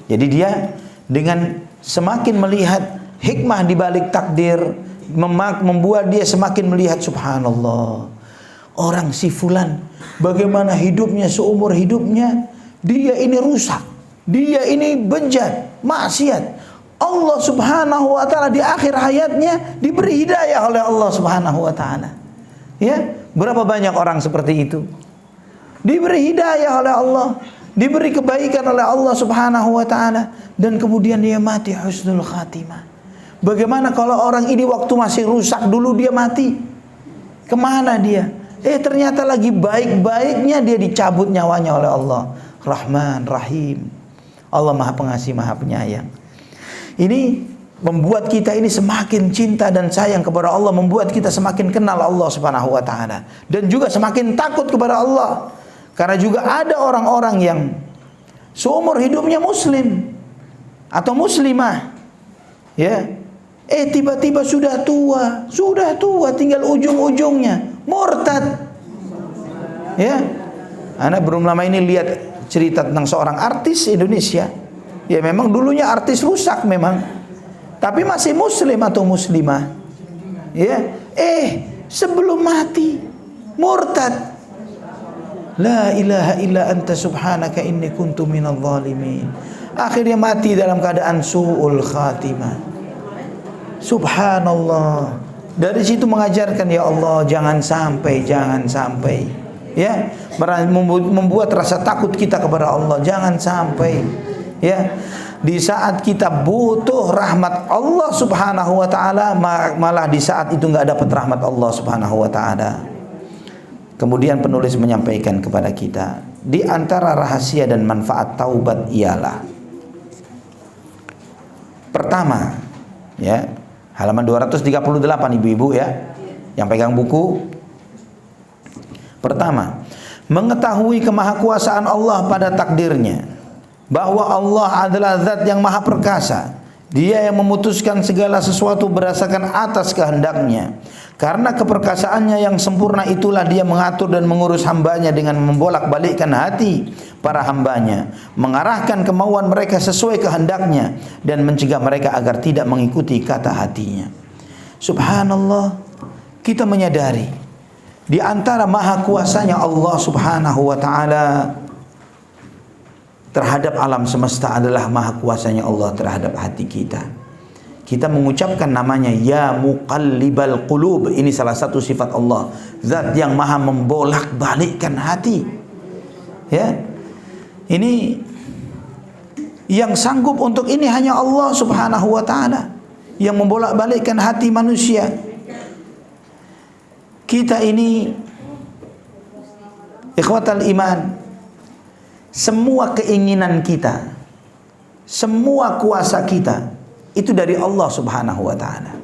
Speaker 1: Jadi dia dengan semakin melihat hikmah di balik takdir, membuat dia semakin melihat, subhanallah, orang si fulan bagaimana hidupnya, seumur hidupnya dia ini rusak, dia ini bejat, maksiat. Allah Subhanahu wa taala di akhir hayatnya diberi hidayah oleh Allah Subhanahu wa taala. Ya, berapa banyak orang seperti itu? Diberi hidayah oleh Allah, diberi kebaikan oleh Allah Subhanahu wa taala, dan kemudian dia mati husnul khatimah. Bagaimana kalau orang ini waktu masih rusak dulu dia mati? Kemana dia? Ternyata lagi baik-baiknya dia dicabut nyawanya oleh Allah. Rahman, Rahim. Allah Maha Pengasih, Maha Penyayang. Ini membuat kita ini semakin cinta dan sayang kepada Allah, membuat kita semakin kenal Allah Subhanahu wa taala, dan juga semakin takut kepada Allah. Karena juga ada orang-orang yang seumur hidupnya muslim atau muslimah, ya, tiba-tiba sudah tua, tinggal ujung-ujungnya murtad. Ya, anak belum lama ini lihat cerita tentang seorang artis Indonesia. Ya, memang dulunya artis rusak memang, tapi masih muslim atau muslimah. Ya, sebelum mati murtad. La ilaha illa anta subhanaka inni kuntu minadh dhalimin. Akhirnya mati dalam keadaan su'ul khatimah. Subhanallah. Dari situ mengajarkan, ya Allah, jangan sampai. Ya, membuat rasa takut kita kepada Allah, jangan sampai. Ya, di saat kita butuh rahmat Allah Subhanahu wa taala, malah di saat itu enggak dapat rahmat Allah Subhanahu wa taala. Kemudian penulis menyampaikan kepada kita, di antara rahasia dan manfaat taubat ialah, pertama, ya, halaman 238 ibu-ibu ya, yang pegang buku. Pertama, mengetahui kemahakuasaan Allah pada takdirnya, bahwa Allah adalah zat yang maha perkasa. Dia yang memutuskan segala sesuatu berdasarkan atas kehendaknya. Karena keperkasaannya yang sempurna itulah dia mengatur dan mengurus hambanya dengan membolak-balikkan hati para hambanya, mengarahkan kemauan mereka sesuai kehendaknya, dan mencegah mereka agar tidak mengikuti kata hatinya. Subhanallah, kita menyadari di antara maha kuasanya Allah Subhanahu wa taala terhadap alam semesta adalah maha kuasanya Allah terhadap hati kita. Kita mengucapkan namanya, ya muqallibal qulub. Ini salah satu sifat Allah, zat yang maha membolak-balikkan hati. Ya, ini yang sanggup untuk ini hanya Allah Subhanahu wa taala, yang membolak-balikkan hati manusia. Kita ini, ikhwatal iman, semua keinginan kita, semua kuasa kita itu dari Allah Subhanahu wa taala.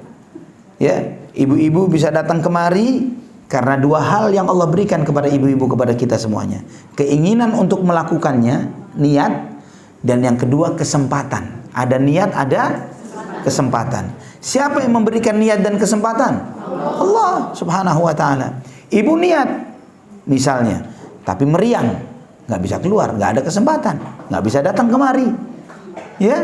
Speaker 1: Ya, ibu-ibu bisa datang kemari karena dua hal yang Allah berikan kepada ibu-ibu, kepada kita semuanya. Keinginan untuk melakukannya, niat, dan yang kedua kesempatan. Ada niat, ada kesempatan. Siapa yang memberikan niat dan kesempatan? Allah Subhanahu wa taala. Ibu niat, misalnya, tapi meriang, nggak bisa keluar, nggak ada kesempatan, nggak bisa datang kemari, ya.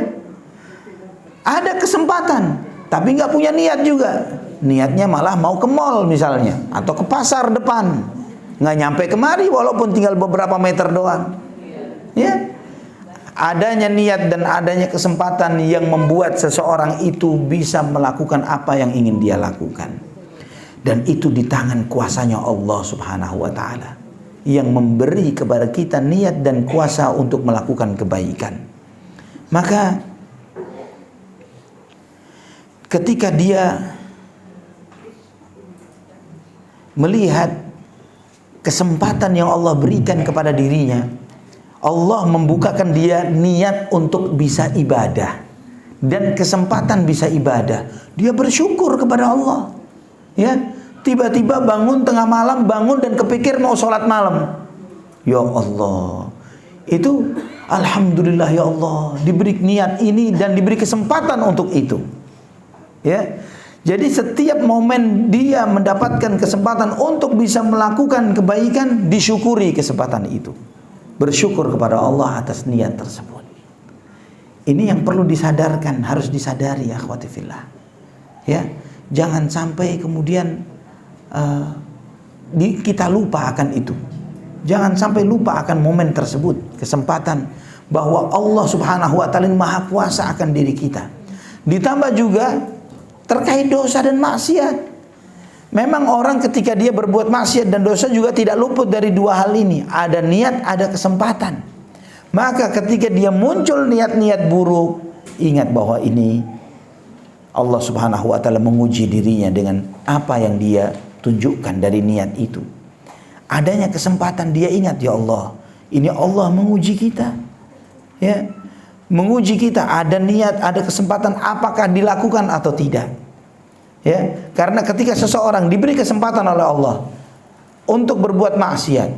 Speaker 1: Ada kesempatan, tapi nggak punya niat juga. Niatnya malah mau ke mall misalnya, atau ke pasar depan, nggak nyampe kemari walaupun tinggal beberapa meter doang, ya. Adanya niat dan adanya kesempatan yang membuat seseorang itu bisa melakukan apa yang ingin dia lakukan. Dan itu di tangan kuasanya Allah Subhanahu wa ta'ala, yang memberi kepada kita niat dan kuasa untuk melakukan kebaikan. Maka ketika dia melihat kesempatan yang Allah berikan kepada dirinya, Allah membukakan dia niat untuk bisa ibadah dan kesempatan bisa ibadah. Dia bersyukur kepada Allah. Ya, tiba-tiba bangun tengah malam, bangun dan kepikir mau sholat malam. Ya Allah, itu alhamdulillah ya Allah, diberi niat ini dan diberi kesempatan untuk itu. Ya, jadi setiap momen dia mendapatkan kesempatan untuk bisa melakukan kebaikan, disyukuri kesempatan itu. Bersyukur kepada Allah atas niat tersebut. Ini yang perlu disadarkan, harus disadari ya akhwati fillah. Ya, jangan sampai kemudian kita lupa akan itu. Jangan sampai lupa akan momen tersebut, kesempatan bahwa Allah Subhanahu wa ta'ala Maha Kuasa akan diri kita. Ditambah juga terkait dosa dan maksiat. Memang orang ketika dia berbuat maksiat dan dosa juga tidak luput dari dua hal ini. Ada niat, ada kesempatan. Maka ketika dia muncul niat-niat buruk, ingat bahwa ini Allah Subhanahu wa ta'ala menguji dirinya dengan apa yang dia tunjukkan dari niat itu. Adanya kesempatan, dia ingat, ya Allah, ini Allah menguji kita. Ya, menguji kita, ada niat, ada kesempatan, apakah dilakukan atau tidak. Ya, karena ketika seseorang diberi kesempatan oleh Allah untuk berbuat maksiat,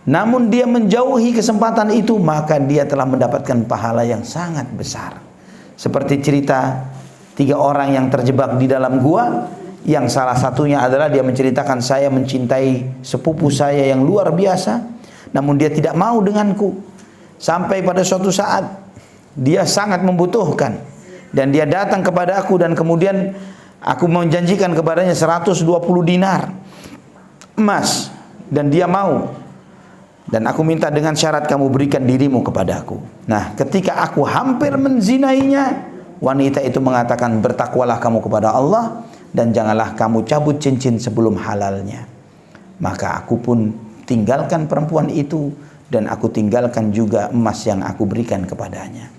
Speaker 1: namun dia menjauhi kesempatan itu, maka dia telah mendapatkan pahala yang sangat besar. Seperti cerita 3 orang yang terjebak di dalam gua, yang salah satunya adalah dia menceritakan, saya mencintai sepupu saya yang luar biasa, namun dia tidak mau denganku. Sampai pada suatu saat dia sangat membutuhkan dan dia datang kepada aku, dan kemudian aku menjanjikan kepadanya 120 dinar emas, dan dia mau. Dan aku minta dengan syarat kamu berikan dirimu kepada aku. Nah, ketika aku hampir menzinainya, wanita itu mengatakan, bertakwalah kamu kepada Allah dan janganlah kamu cabut cincin sebelum halalnya. Maka aku pun tinggalkan perempuan itu, dan aku tinggalkan juga emas yang aku berikan kepadanya.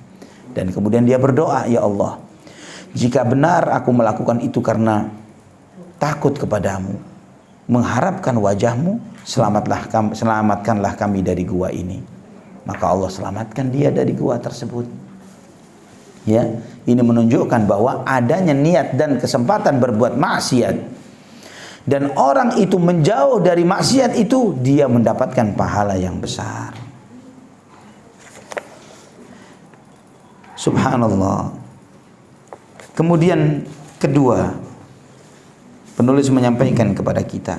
Speaker 1: Dan kemudian dia berdoa, ya Allah, jika benar aku melakukan itu karena takut kepadamu, mengharapkan wajahmu, selamatkanlah kami dari gua ini. Maka Allah selamatkan dia dari gua tersebut. Ya, ini menunjukkan bahwa adanya niat dan kesempatan berbuat maksiat, dan orang itu menjauh dari maksiat itu, dia mendapatkan pahala yang besar. Subhanallah. Kemudian kedua, penulis menyampaikan kepada kita,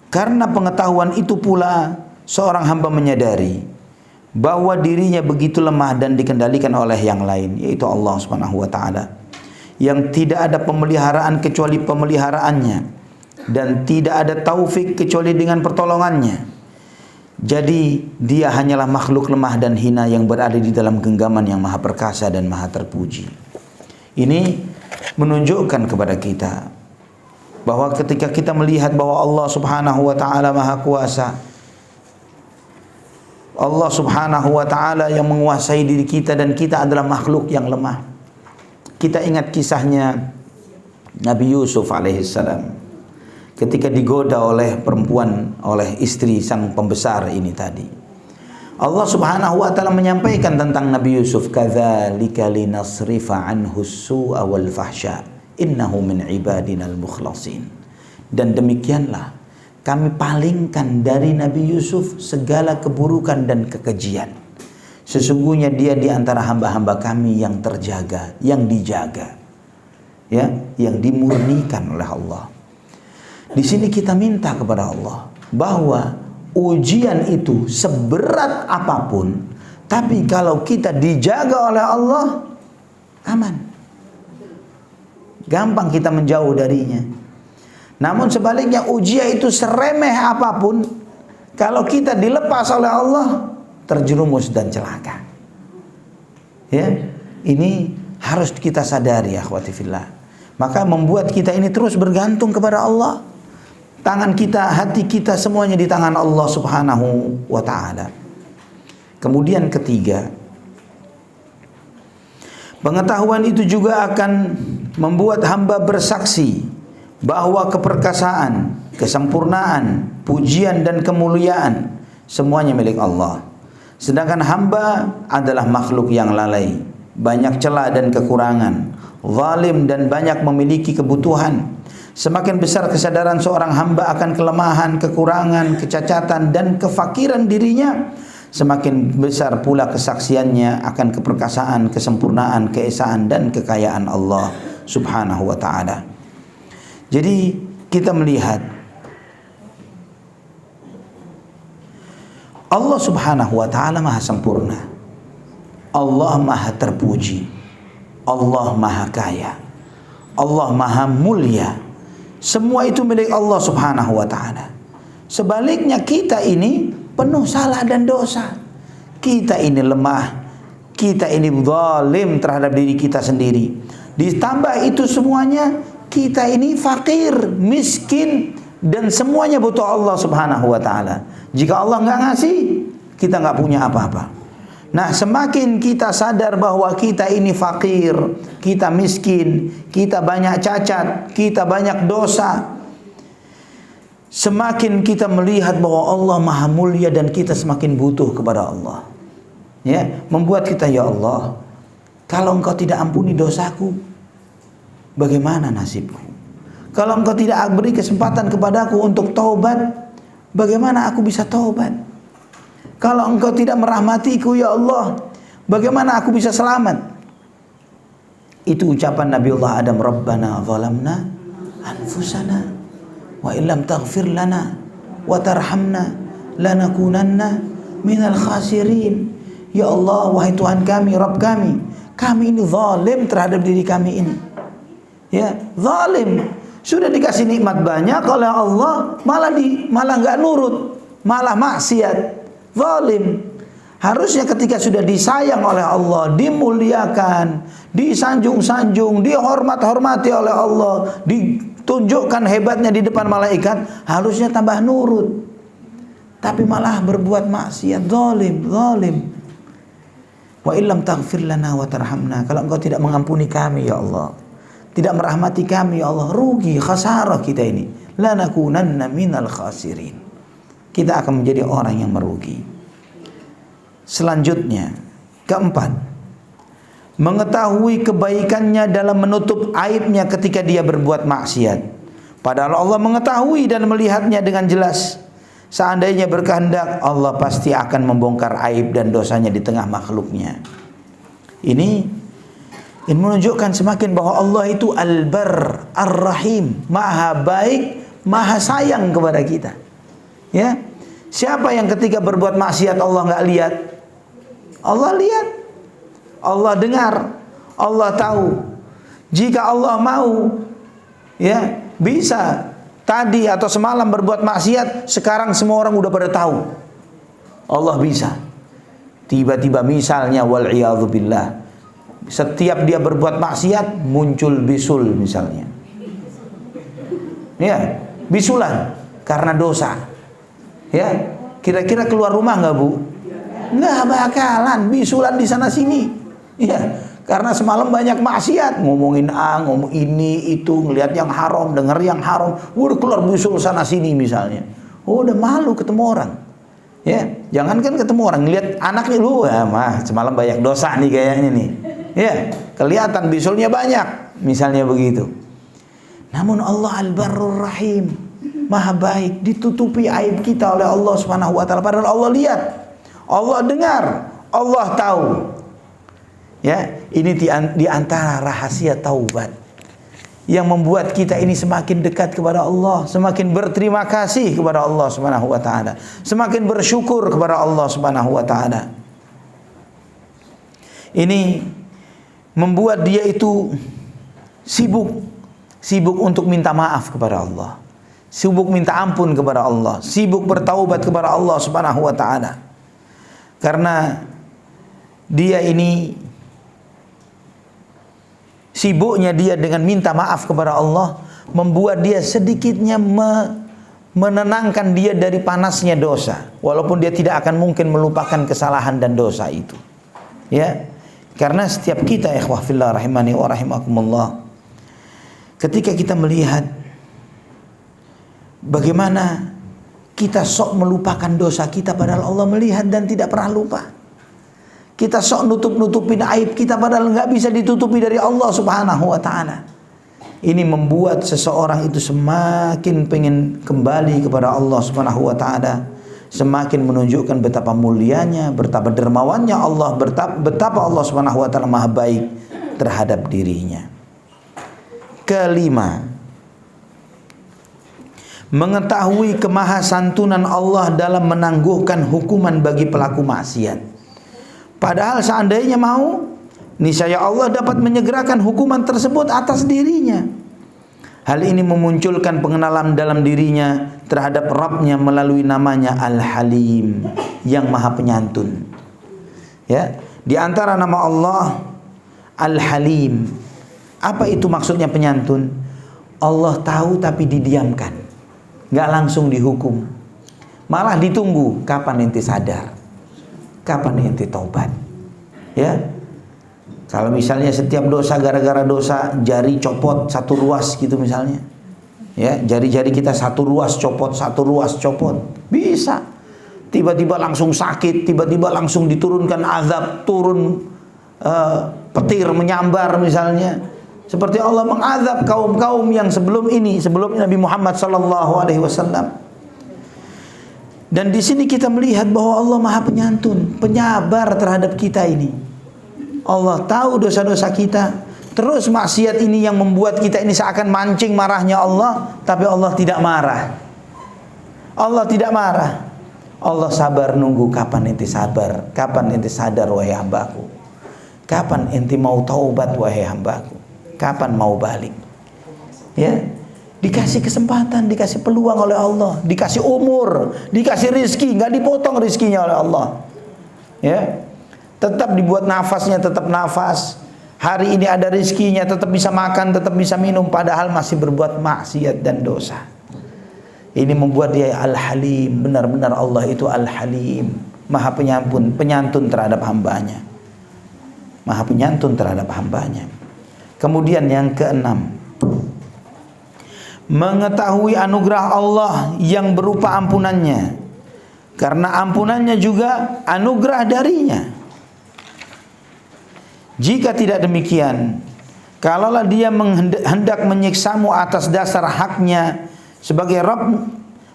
Speaker 1: karena pengetahuan itu pula seorang hamba menyadari bahwa dirinya begitu lemah dan dikendalikan oleh yang lain, yaitu Allah Subhanahu wa ta'ala, yang tidak ada pemeliharaan kecuali pemeliharaannya, dan tidak ada taufik kecuali dengan pertolongannya. Jadi dia hanyalah makhluk lemah dan hina yang berada di dalam genggaman yang maha perkasa dan maha terpuji. Ini menunjukkan kepada kita bahwa ketika kita melihat bahwa Allah Subhanahu wa ta'ala maha kuasa, Allah Subhanahu wa ta'ala yang menguasai diri kita, dan kita adalah makhluk yang lemah. Kita ingat kisahnya Nabi Yusuf alaihissalam ketika digoda oleh perempuan, oleh istri sang pembesar ini tadi. Allah Subhanahu wa ta'ala menyampaikan tentang Nabi Yusuf, kadzalika linasrifa anhu as-su'a wal fahsya innahu min ibadinal mukhlasin. Dan demikianlah kami palingkan dari Nabi Yusuf segala keburukan dan kekejian. Sesungguhnya dia di antara hamba-hamba kami yang terjaga, yang dijaga. ya, yang dimurnikan oleh Allah. Di sini kita minta kepada Allah bahwa ujian itu seberat apapun, tapi kalau kita dijaga oleh Allah, aman. Gampang kita menjauh darinya. Namun sebaliknya ujian itu seremeh apapun, kalau kita dilepas oleh Allah, terjerumus dan celaka. Ya, ini harus kita sadari ya akhwati fillah. Maka membuat kita ini terus bergantung kepada Allah. Tangan kita, hati kita semuanya di tangan Allah Subhanahu wa ta'ala. Kemudian ketiga, pengetahuan itu juga akan membuat hamba bersaksi bahwa keperkasaan, kesempurnaan, pujian dan kemuliaan semuanya milik Allah. Sedangkan hamba adalah makhluk yang lalai, banyak celah dan kekurangan, zalim dan banyak memiliki kebutuhan. Semakin besar kesadaran seorang hamba akan kelemahan, kekurangan, kecacatan dan kefakiran dirinya, semakin besar pula kesaksiannya akan keperkasaan, kesempurnaan, keesaan dan kekayaan Allah Subhanahu wa ta'ala. Jadi kita melihat Allah Subhanahu wa ta'ala maha sempurna, Allah maha terpuji, Allah maha kaya, Allah maha mulia. Semua itu milik Allah Subhanahu wa ta'ala. Sebaliknya kita ini penuh salah dan dosa. Kita ini lemah, kita ini zalim terhadap diri kita sendiri. Ditambah itu semuanya, kita ini fakir, miskin, dan semuanya butuh Allah Subhanahu wa ta'ala. Jika Allah nggak ngasih, kita nggak punya apa-apa. Nah, semakin kita sadar bahwa kita ini fakir, kita miskin, kita banyak cacat, kita banyak dosa, semakin kita melihat bahwa Allah maha mulia dan kita semakin butuh kepada Allah. Ya, membuat kita, ya Allah, kalau Engkau tidak ampuni dosaku, bagaimana nasibku? Kalau Engkau tidak beri kesempatan kepadaku untuk taubat, bagaimana aku bisa taubat? Kalau Engkau tidak merahmatiku, ya Allah, bagaimana aku bisa selamat? Itu ucapan Nabiullah Adam, Rabbana zalamna anfusana wa illam taghfir lana wa tarhamna lanakunanna minal khasirin. Ya Allah, wahai Tuhan kami, Rabb kami ini zalim terhadap diri kami ini. Ya, zalim. Sudah dikasih nikmat banyak oleh Allah, malah nggak nurut, malah maksiat. Zalim. Harusnya ketika sudah disayang oleh Allah, dimuliakan, disanjung-sanjung, dihormat-hormati oleh Allah, ditunjukkan hebatnya di depan malaikat, harusnya tambah nurut. Tapi malah berbuat maksiat, zalim. Wa illam taghfir lana wa tarhamna. Kalau Engkau tidak mengampuni kami, ya Allah, tidak merahmati kami, ya Allah, rugi, khasarah kita ini. Lanakunanna minal khasirin. Kita akan menjadi orang yang merugi. Selanjutnya, keempat, mengetahui kebaikannya dalam menutup aibnya ketika dia berbuat maksiat. Padahal Allah mengetahui dan melihatnya dengan jelas. Seandainya berkehendak, Allah pasti akan membongkar aib dan dosanya di tengah makhluknya. Ini menunjukkan semakin bahwa Allah itu Al-Barr, Ar-Rahim, maha baik, maha sayang kepada kita. Ya, siapa yang ketika berbuat maksiat Allah nggak lihat? Allah lihat, Allah dengar, Allah tahu. Jika Allah mau, ya bisa tadi atau semalam berbuat maksiat, sekarang semua orang udah pada tahu. Allah bisa. Tiba-tiba misalnya wal'iyadzubillah, setiap dia berbuat maksiat muncul bisul misalnya. Ya, bisulan karena dosa. Ya, kira-kira keluar rumah nggak, Bu? Nggak bakalan, bisulan di sana sini. Ya, karena semalam banyak maksiat, ngomongin ngomong ini itu, ngelihat yang haram, dengar yang haram, udah keluar bisul sana sini misalnya. Oh, udah malu ketemu orang. Ya, jangankan ketemu orang, ngelihat anaknya, lu, mah semalam banyak dosa nih kayaknya nih. Ya, kelihatan bisulnya banyak, misalnya begitu. Namun Allah Al-Barrur Rahim, maha baik, ditutupi aib kita oleh Allah Subhanahu wa ta'ala. Padahal Allah lihat, Allah dengar, Allah tahu. Ya, ini di antara rahasia taubat. yang membuat kita ini semakin dekat kepada Allah, semakin berterima kasih kepada Allah Subhanahu wa taala, semakin bersyukur kepada Allah Subhanahu wa taala. Ini membuat dia itu sibuk untuk minta maaf kepada Allah, sibuk minta ampun kepada Allah, sibuk bertaubat kepada Allah Subhanahu wa taala. Karena dia ini sibuknya dia dengan minta maaf kepada Allah membuat dia sedikitnya menenangkan dia dari panasnya dosa, walaupun dia tidak akan mungkin melupakan kesalahan dan dosa itu. Ya, karena setiap kita ikhwah fillah rahimani wa rahimakumullah, ketika kita melihat bagaimana kita sok melupakan dosa kita padahal Allah melihat dan tidak pernah lupa. Kita sok nutup-nutupin aib kita padahal nggak bisa ditutupi dari Allah Subhanahu wa taala. Ini membuat seseorang itu semakin pengen kembali kepada Allah Subhanahu wa taala, semakin menunjukkan betapa mulianya, betapa dermawannya Allah, betapa Allah Subhanahu wa taala maha baik terhadap dirinya. Kelima, mengetahui kemahasantunan Allah dalam menangguhkan hukuman bagi pelaku maksiat. Padahal seandainya mau, niscaya Allah dapat menyegerakan hukuman tersebut atas dirinya. Hal ini memunculkan pengenalan dalam dirinya terhadap Rabb-nya melalui namanya Al-Halim, yang maha penyantun. Ya, di antara nama Allah Al-Halim. Apa itu maksudnya penyantun? Allah tahu tapi didiamkan, nggak langsung dihukum, malah ditunggu kapan ente sadar, kapan ente taubat. Ya, kalau misalnya setiap dosa gara-gara dosa jari copot satu ruas gitu misalnya, ya, jari-jari kita satu ruas copot, bisa tiba-tiba langsung sakit, tiba-tiba langsung diturunkan azab, turun petir menyambar misalnya, seperti Allah mengazab kaum-kaum yang sebelum Nabi Muhammad sallallahu alaihi wasallam. Dan di sini kita melihat bahwa Allah maha penyantun, penyabar terhadap kita ini. Allah tahu dosa-dosa kita, terus maksiat ini yang membuat kita ini seakan mancing marahnya Allah, tapi Allah tidak marah. Allah tidak marah. Allah sabar nunggu kapan ente sabar, kapan ente sadar wahai hambaku, kapan ente mau taubat wahai hambaku, kapan mau balik. Ya, dikasih kesempatan, dikasih peluang oleh Allah, dikasih umur, dikasih rizki, nggak dipotong rizkinya oleh Allah. Ya, tetap dibuat nafasnya, tetap nafas. Hari ini ada rizkinya, tetap bisa makan, tetap bisa minum, padahal masih berbuat maksiat dan dosa. Ini membuat dia Al-Halim. Benar-benar Allah itu Al-Halim, maha penyantun terhadap hambanya, maha penyantun terhadap hambanya. Kemudian yang keenam, mengetahui anugerah Allah yang berupa ampunannya, karena ampunannya juga anugerah darinya. Jika tidak demikian, kalaulah dia hendak menyiksamu atas dasar haknya sebagai Rabb,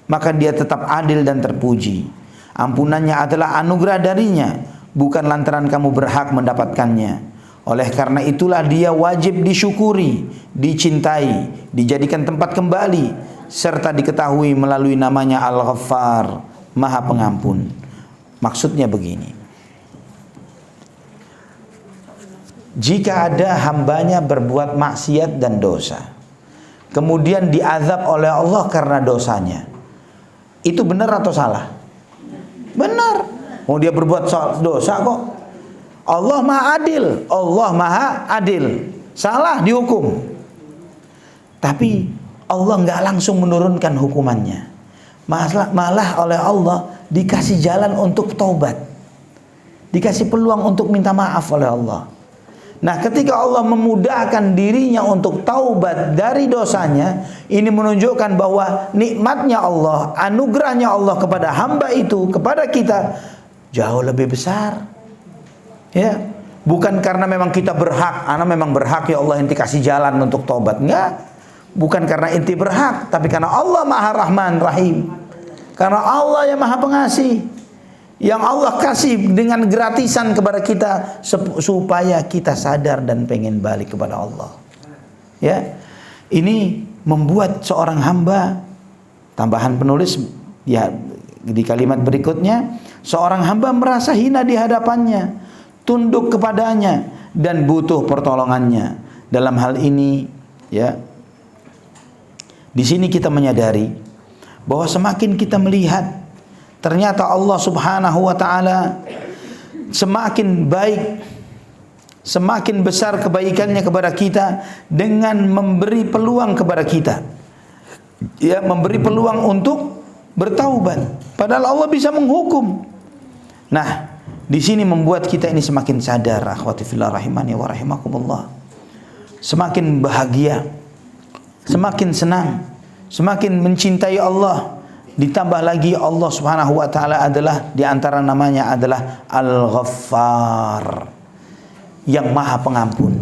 Speaker 1: maka dia tetap adil dan terpuji. Ampunannya adalah anugerah darinya, bukan lantaran kamu berhak mendapatkannya. Oleh karena itulah dia wajib disyukuri, dicintai, dijadikan tempat kembali, serta diketahui melalui namanya Al-Ghaffar, Maha Pengampun. Maksudnya begini, jika ada hambanya berbuat maksiat dan dosa, kemudian diazab oleh Allah karena dosanya, itu benar atau salah? Benar. Mau dia berbuat dosa kok. Allah maha adil, Allah maha adil, salah dihukum. Tapi Allah nggak langsung menurunkan hukumannya, malah oleh Allah dikasih jalan untuk taubat, dikasih peluang untuk minta maaf oleh Allah. Nah, ketika Allah memudahkan dirinya untuk taubat dari dosanya, ini menunjukkan bahwa nikmatnya Allah, anugerahnya Allah kepada hamba itu, kepada kita jauh lebih besar. Ya, bukan karena memang kita berhak, ana memang berhak ya Allah inti kasih jalan untuk taubat. Enggak. Bukan karena inti berhak, tapi karena Allah Maha Rahman Rahim. Karena Allah yang Maha Pengasih, yang Allah kasih dengan gratisan kepada kita supaya kita sadar dan pengen balik kepada Allah. Ya. Ini membuat seorang hamba, tambahan penulis ya di kalimat berikutnya, seorang hamba merasa hina di hadapannya, tunduk kepadanya dan butuh pertolongannya. Dalam hal ini ya, di sini kita menyadari bahwa semakin kita melihat ternyata Allah Subhanahu wa taala semakin baik, semakin besar kebaikannya kepada kita dengan memberi peluang kepada kita. Ya, memberi peluang untuk bertaubat. Padahal Allah bisa menghukum. Nah, di sini membuat kita ini semakin sadar, akhwati fillah rahimani wa rahimakumullah. Semakin bahagia, semakin senang, semakin mencintai Allah. Ditambah lagi Allah Subhanahu wa taala adalah, di antara namanya adalah Al-Ghaffar, yang Maha Pengampun.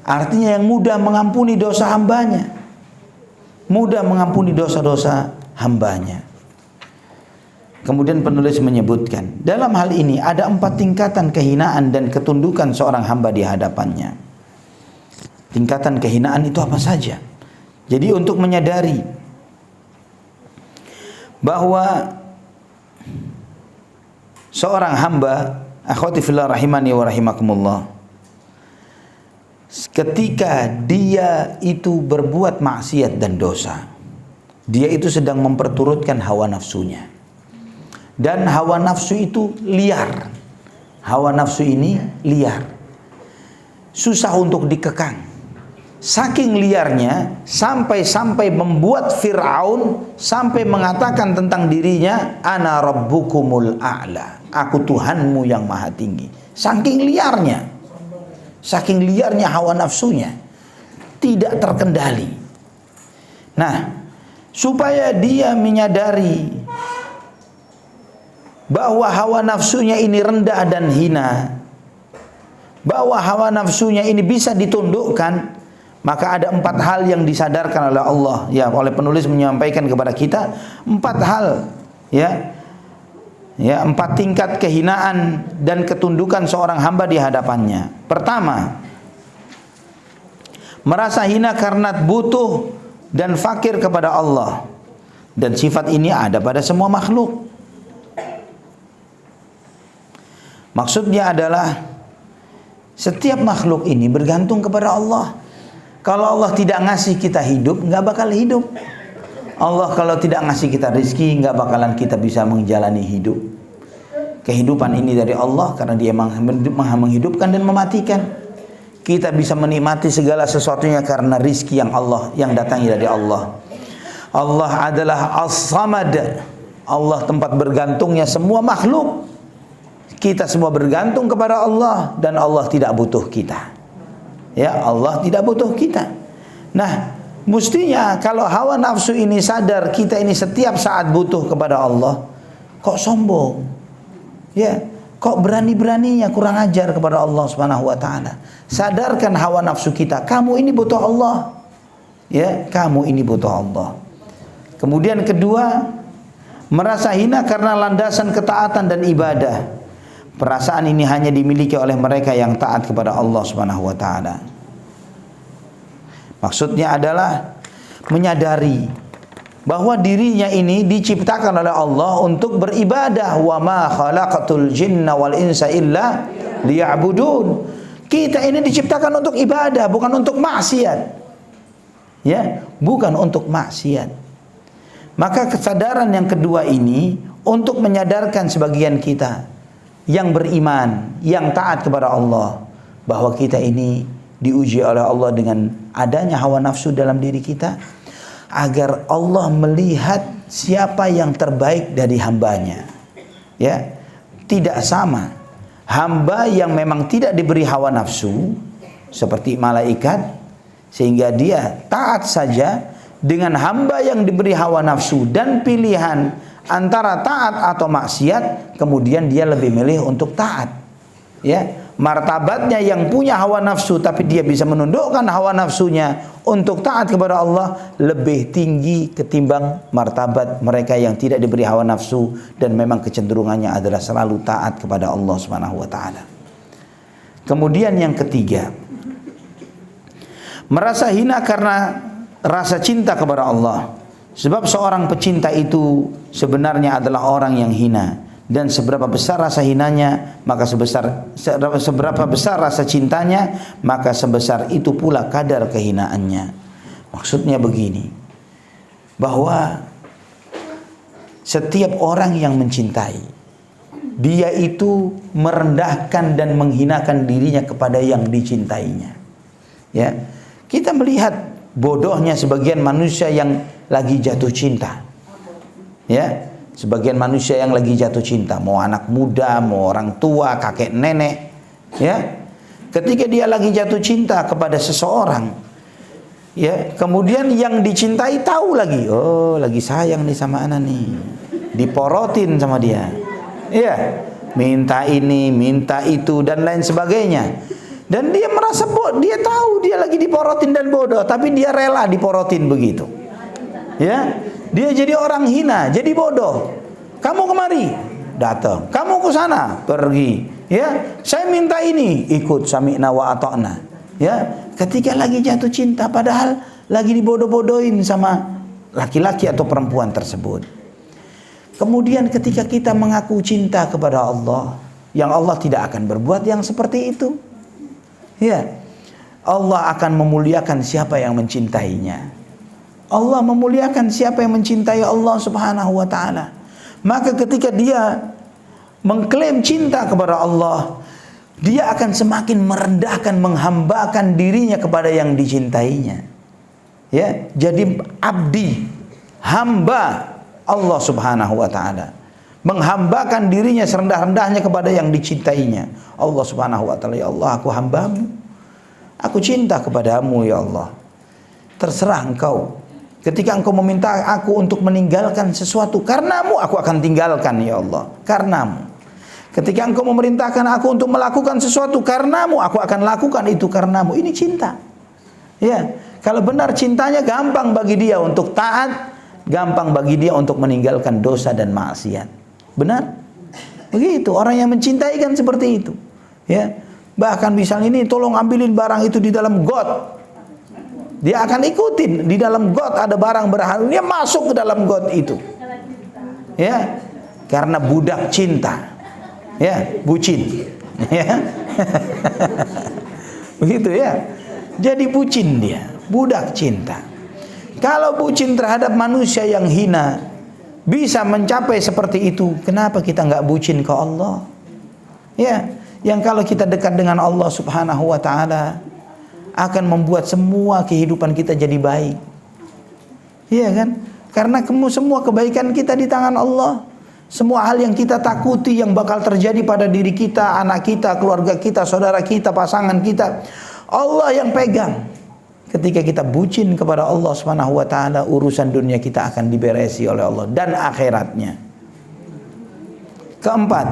Speaker 1: Artinya yang mudah mengampuni dosa hambanya, mudah mengampuni dosa-dosa hambanya. Kemudian penulis menyebutkan, dalam hal ini ada 4 tingkatan kehinaan dan ketundukan seorang hamba di hadapannya. Tingkatan kehinaan itu apa saja? Jadi untuk menyadari bahwa seorang hamba, akhwati fillah rahimani wa rahimakumullah, ketika dia itu berbuat maksiat dan dosa, dia itu sedang memperturutkan hawa nafsunya. Dan hawa nafsu itu liar. Hawa nafsu ini liar, susah untuk dikekang. Saking liarnya sampai membuat Fir'aun sampai mengatakan tentang dirinya, ana rabbukumul a'la, aku Tuhanmu yang maha tinggi. Saking liarnya, saking liarnya hawa nafsunya, tidak terkendali. Nah, supaya dia menyadari bahwa hawa nafsunya ini rendah dan hina, bahwa hawa nafsunya ini bisa ditundukkan, maka ada 4 hal yang disadarkan oleh Allah, ya, oleh penulis menyampaikan kepada kita 4 hal, ya, 4 tingkat kehinaan dan ketundukan seorang hamba di hadapannya. Pertama, merasa hina karena butuh dan fakir kepada Allah, dan sifat ini ada pada semua makhluk. Maksudnya adalah setiap makhluk ini bergantung kepada Allah. Kalau Allah tidak ngasih kita hidup, nggak bakal hidup. Allah kalau tidak ngasih kita rezeki, nggak bakalan kita bisa menjalani hidup. Kehidupan ini dari Allah karena Dia maha menghidupkan dan mematikan. Kita bisa menikmati segala sesuatunya karena rizki yang datangi dari Allah. Allah adalah As-Samad. Allah tempat bergantungnya semua makhluk. Kita semua bergantung kepada Allah dan Allah tidak butuh kita. Ya, Allah tidak butuh kita. Nah, mestinya kalau hawa nafsu ini sadar kita ini setiap saat butuh kepada Allah, kok sombong? Ya, kok berani-beraninya kurang ajar kepada Allah Subhanahu wa taala. Sadarkan hawa nafsu kita, kamu ini butuh Allah. Ya, kamu ini butuh Allah. Kemudian kedua, merasa hina karena landasan ketaatan dan ibadah. Perasaan ini hanya dimiliki oleh mereka yang taat kepada Allah Subhanahu wa taala. Maksudnya adalah menyadari bahwa dirinya ini diciptakan oleh Allah untuk beribadah. Wa ma khalaqatul jinna wal insa illa liya'budun. Kita ini diciptakan untuk ibadah, bukan untuk maksiat. Ya, bukan untuk maksiat. Maka kesadaran yang kedua ini untuk menyadarkan sebagian kita yang beriman, yang taat kepada Allah, bahwa kita ini diuji oleh Allah dengan adanya hawa nafsu dalam diri kita, agar Allah melihat siapa yang terbaik dari hambanya. Ya, tidak sama hamba yang memang tidak diberi hawa nafsu seperti malaikat sehingga dia taat saja, dengan hamba yang diberi hawa nafsu dan pilihan antara taat atau maksiat, kemudian dia lebih milih untuk taat. Ya, martabatnya yang punya hawa nafsu tapi dia bisa menundukkan hawa nafsunya untuk taat kepada Allah lebih tinggi ketimbang martabat mereka yang tidak diberi hawa nafsu dan memang kecenderungannya adalah selalu taat kepada Allah Subhanahu wa taala. Kemudian yang ketiga, Merasa hina karena rasa cinta kepada Allah. Sebab seorang pecinta itu sebenarnya adalah orang yang hina. Dan seberapa besar rasa hinanya, maka seberapa besar rasa cintanya, maka sebesar itu pula kadar kehinaannya. Maksudnya begini, bahwa setiap orang yang mencintai, dia itu merendahkan dan menghinakan dirinya kepada yang dicintainya. Ya, kita melihat bodohnya sebagian manusia yang lagi jatuh cinta. Ya, sebagian manusia yang lagi jatuh cinta, mau anak muda, mau orang tua, kakek nenek, ya. Ketika dia lagi jatuh cinta kepada seseorang, ya, kemudian yang dicintai tahu lagi, oh, lagi sayang nih sama anak nih. Diporotin sama dia. Ya, minta ini, minta itu dan lain sebagainya. Dan dia merasa dia tahu dia lagi diporotin dan bodoh, tapi dia rela diporotin begitu. Ya, dia jadi orang hina, jadi bodoh. Kamu kemari, datang. Kamu ke sana, pergi. Ya, saya minta ini, ikut, sami'na wa ata'na. Ya, ketika lagi jatuh cinta, padahal lagi dibodoh-bodohin sama laki-laki atau perempuan tersebut. Kemudian ketika kita mengaku cinta kepada Allah, yang Allah tidak akan berbuat yang seperti itu. Ya, Allah akan memuliakan siapa yang mencintainya. Allah memuliakan siapa yang mencintai Allah Subhanahu wa ta'ala. Maka ketika dia mengklaim cinta kepada Allah, dia akan semakin merendahkan, menghambakan dirinya kepada yang dicintainya. Ya, jadi abdi, hamba Allah Subhanahu wa ta'ala. Menghambakan dirinya serendah-rendahnya kepada yang dicintainya. Allah Subhanahu wa ta'ala, ya Allah, aku hambamu. Aku cinta kepadamu ya Allah. Terserah engkau. Ketika engkau meminta aku untuk meninggalkan sesuatu, karenamu aku akan tinggalkan ya Allah. Karenamu. Ketika engkau memerintahkan aku untuk melakukan sesuatu, karenamu aku akan lakukan itu karenamu. Ini cinta. Ya, kalau benar cintanya, gampang bagi dia untuk taat, gampang bagi dia untuk meninggalkan dosa dan maksiat. Benar? Begitu, orang yang mencintai kan seperti itu. Ya. Bahkan misalnya ini, tolong ambilin barang itu di dalam got. Dia akan ikutin, di dalam got ada barang berharga, dia masuk ke dalam got itu. Ya, karena budak cinta. Ya, bucin. Ya. Begitu ya. Jadi bucin dia, budak cinta. Kalau bucin terhadap manusia yang hina bisa mencapai seperti itu, kenapa kita nggak bucin ke Allah? Ya, yang kalau kita dekat dengan Allah Subhanahu wa ta'ala akan membuat semua kehidupan kita jadi baik. Iya kan? Karena semua kebaikan kita di tangan Allah. Semua hal yang kita takuti yang bakal terjadi pada diri kita, anak kita, keluarga kita, saudara kita, pasangan kita, Allah yang pegang. Ketika kita bucin kepada Allah Subhanahu wa ta'ala, urusan dunia kita akan diberesi oleh Allah dan akhiratnya. Keempat,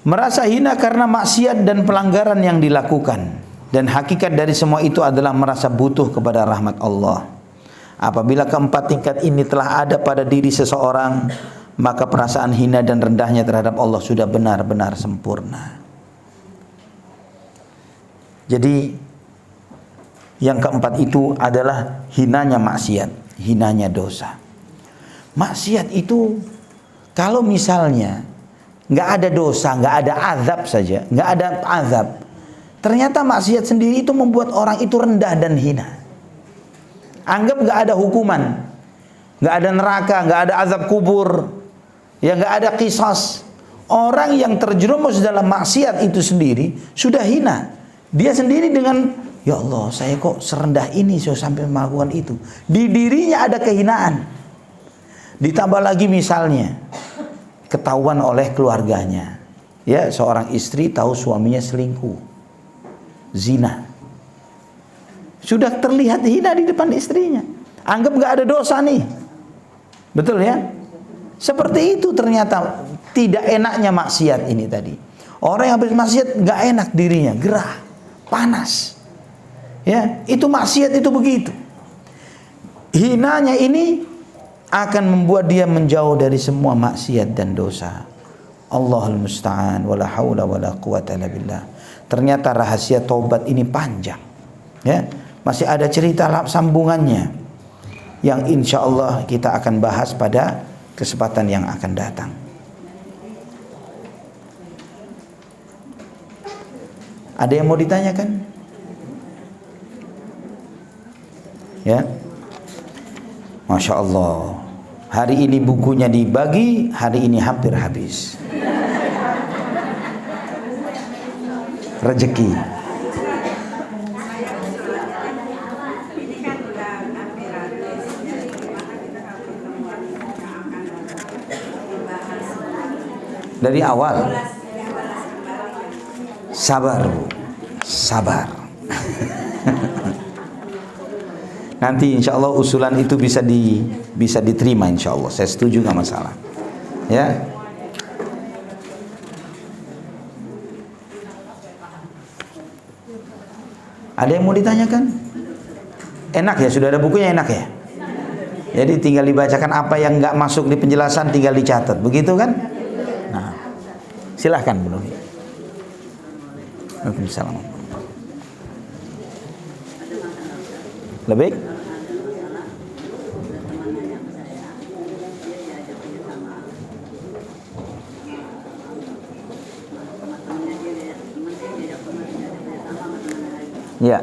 Speaker 1: merasa hina karena maksiat dan pelanggaran yang dilakukan. Dan hakikat dari semua itu adalah merasa butuh kepada rahmat Allah. Apabila keempat tingkat ini telah ada pada diri seseorang, maka perasaan hina dan rendahnya terhadap Allah sudah benar-benar sempurna. Jadi yang keempat itu adalah hinanya maksiat, hinanya dosa. Maksiat itu kalau misalnya nggak ada dosa, nggak ada azab saja, nggak ada azab, ternyata maksiat sendiri itu membuat orang itu rendah dan hina. Anggap nggak ada hukuman, nggak ada neraka, nggak ada azab kubur, ya nggak ada qisas. Orang yang terjerumus dalam maksiat itu sendiri sudah hina. Dia sendiri dengan, ya Allah, saya kok serendah ini saya sampai melakukan itu. Di dirinya ada kehinaan. Ditambah lagi misalnya ketahuan oleh keluarganya, ya, seorang istri tahu suaminya selingkuh, zina, sudah terlihat hina di depan istrinya. Anggap nggak ada dosa nih, betul ya? Seperti itu ternyata tidak enaknya maksiat ini tadi. Orang yang habis maksiat nggak enak dirinya, gerah, panas, ya, itu maksiat itu begitu. Hinanya ini akan membuat dia menjauh dari semua maksiat dan dosa. Allahul musta'an, wala haula wala quwata illa billah. ternyata rahasia taubat ini panjang. Ya, masih ada cerita sambungannya yang insya Allah kita akan bahas pada kesempatan yang akan datang. Ada yang mau ditanyakan? Ya, Masya Allah. Hari ini bukunya dibagi, hari ini hampir habis. Rezeki. Dari awal. Sabar, Bu. Sabar. Nanti insya Allah usulan itu bisa diterima insya Allah. Saya setuju, nggak masalah. Ya. Ada yang mau ditanyakan? Enak ya, sudah ada bukunya, enak ya. Jadi tinggal dibacakan, apa yang nggak masuk di penjelasan tinggal dicatat, begitu kan? Nah, silahkan Bu Novi. Waalaikumsalam. Lebih? Ya.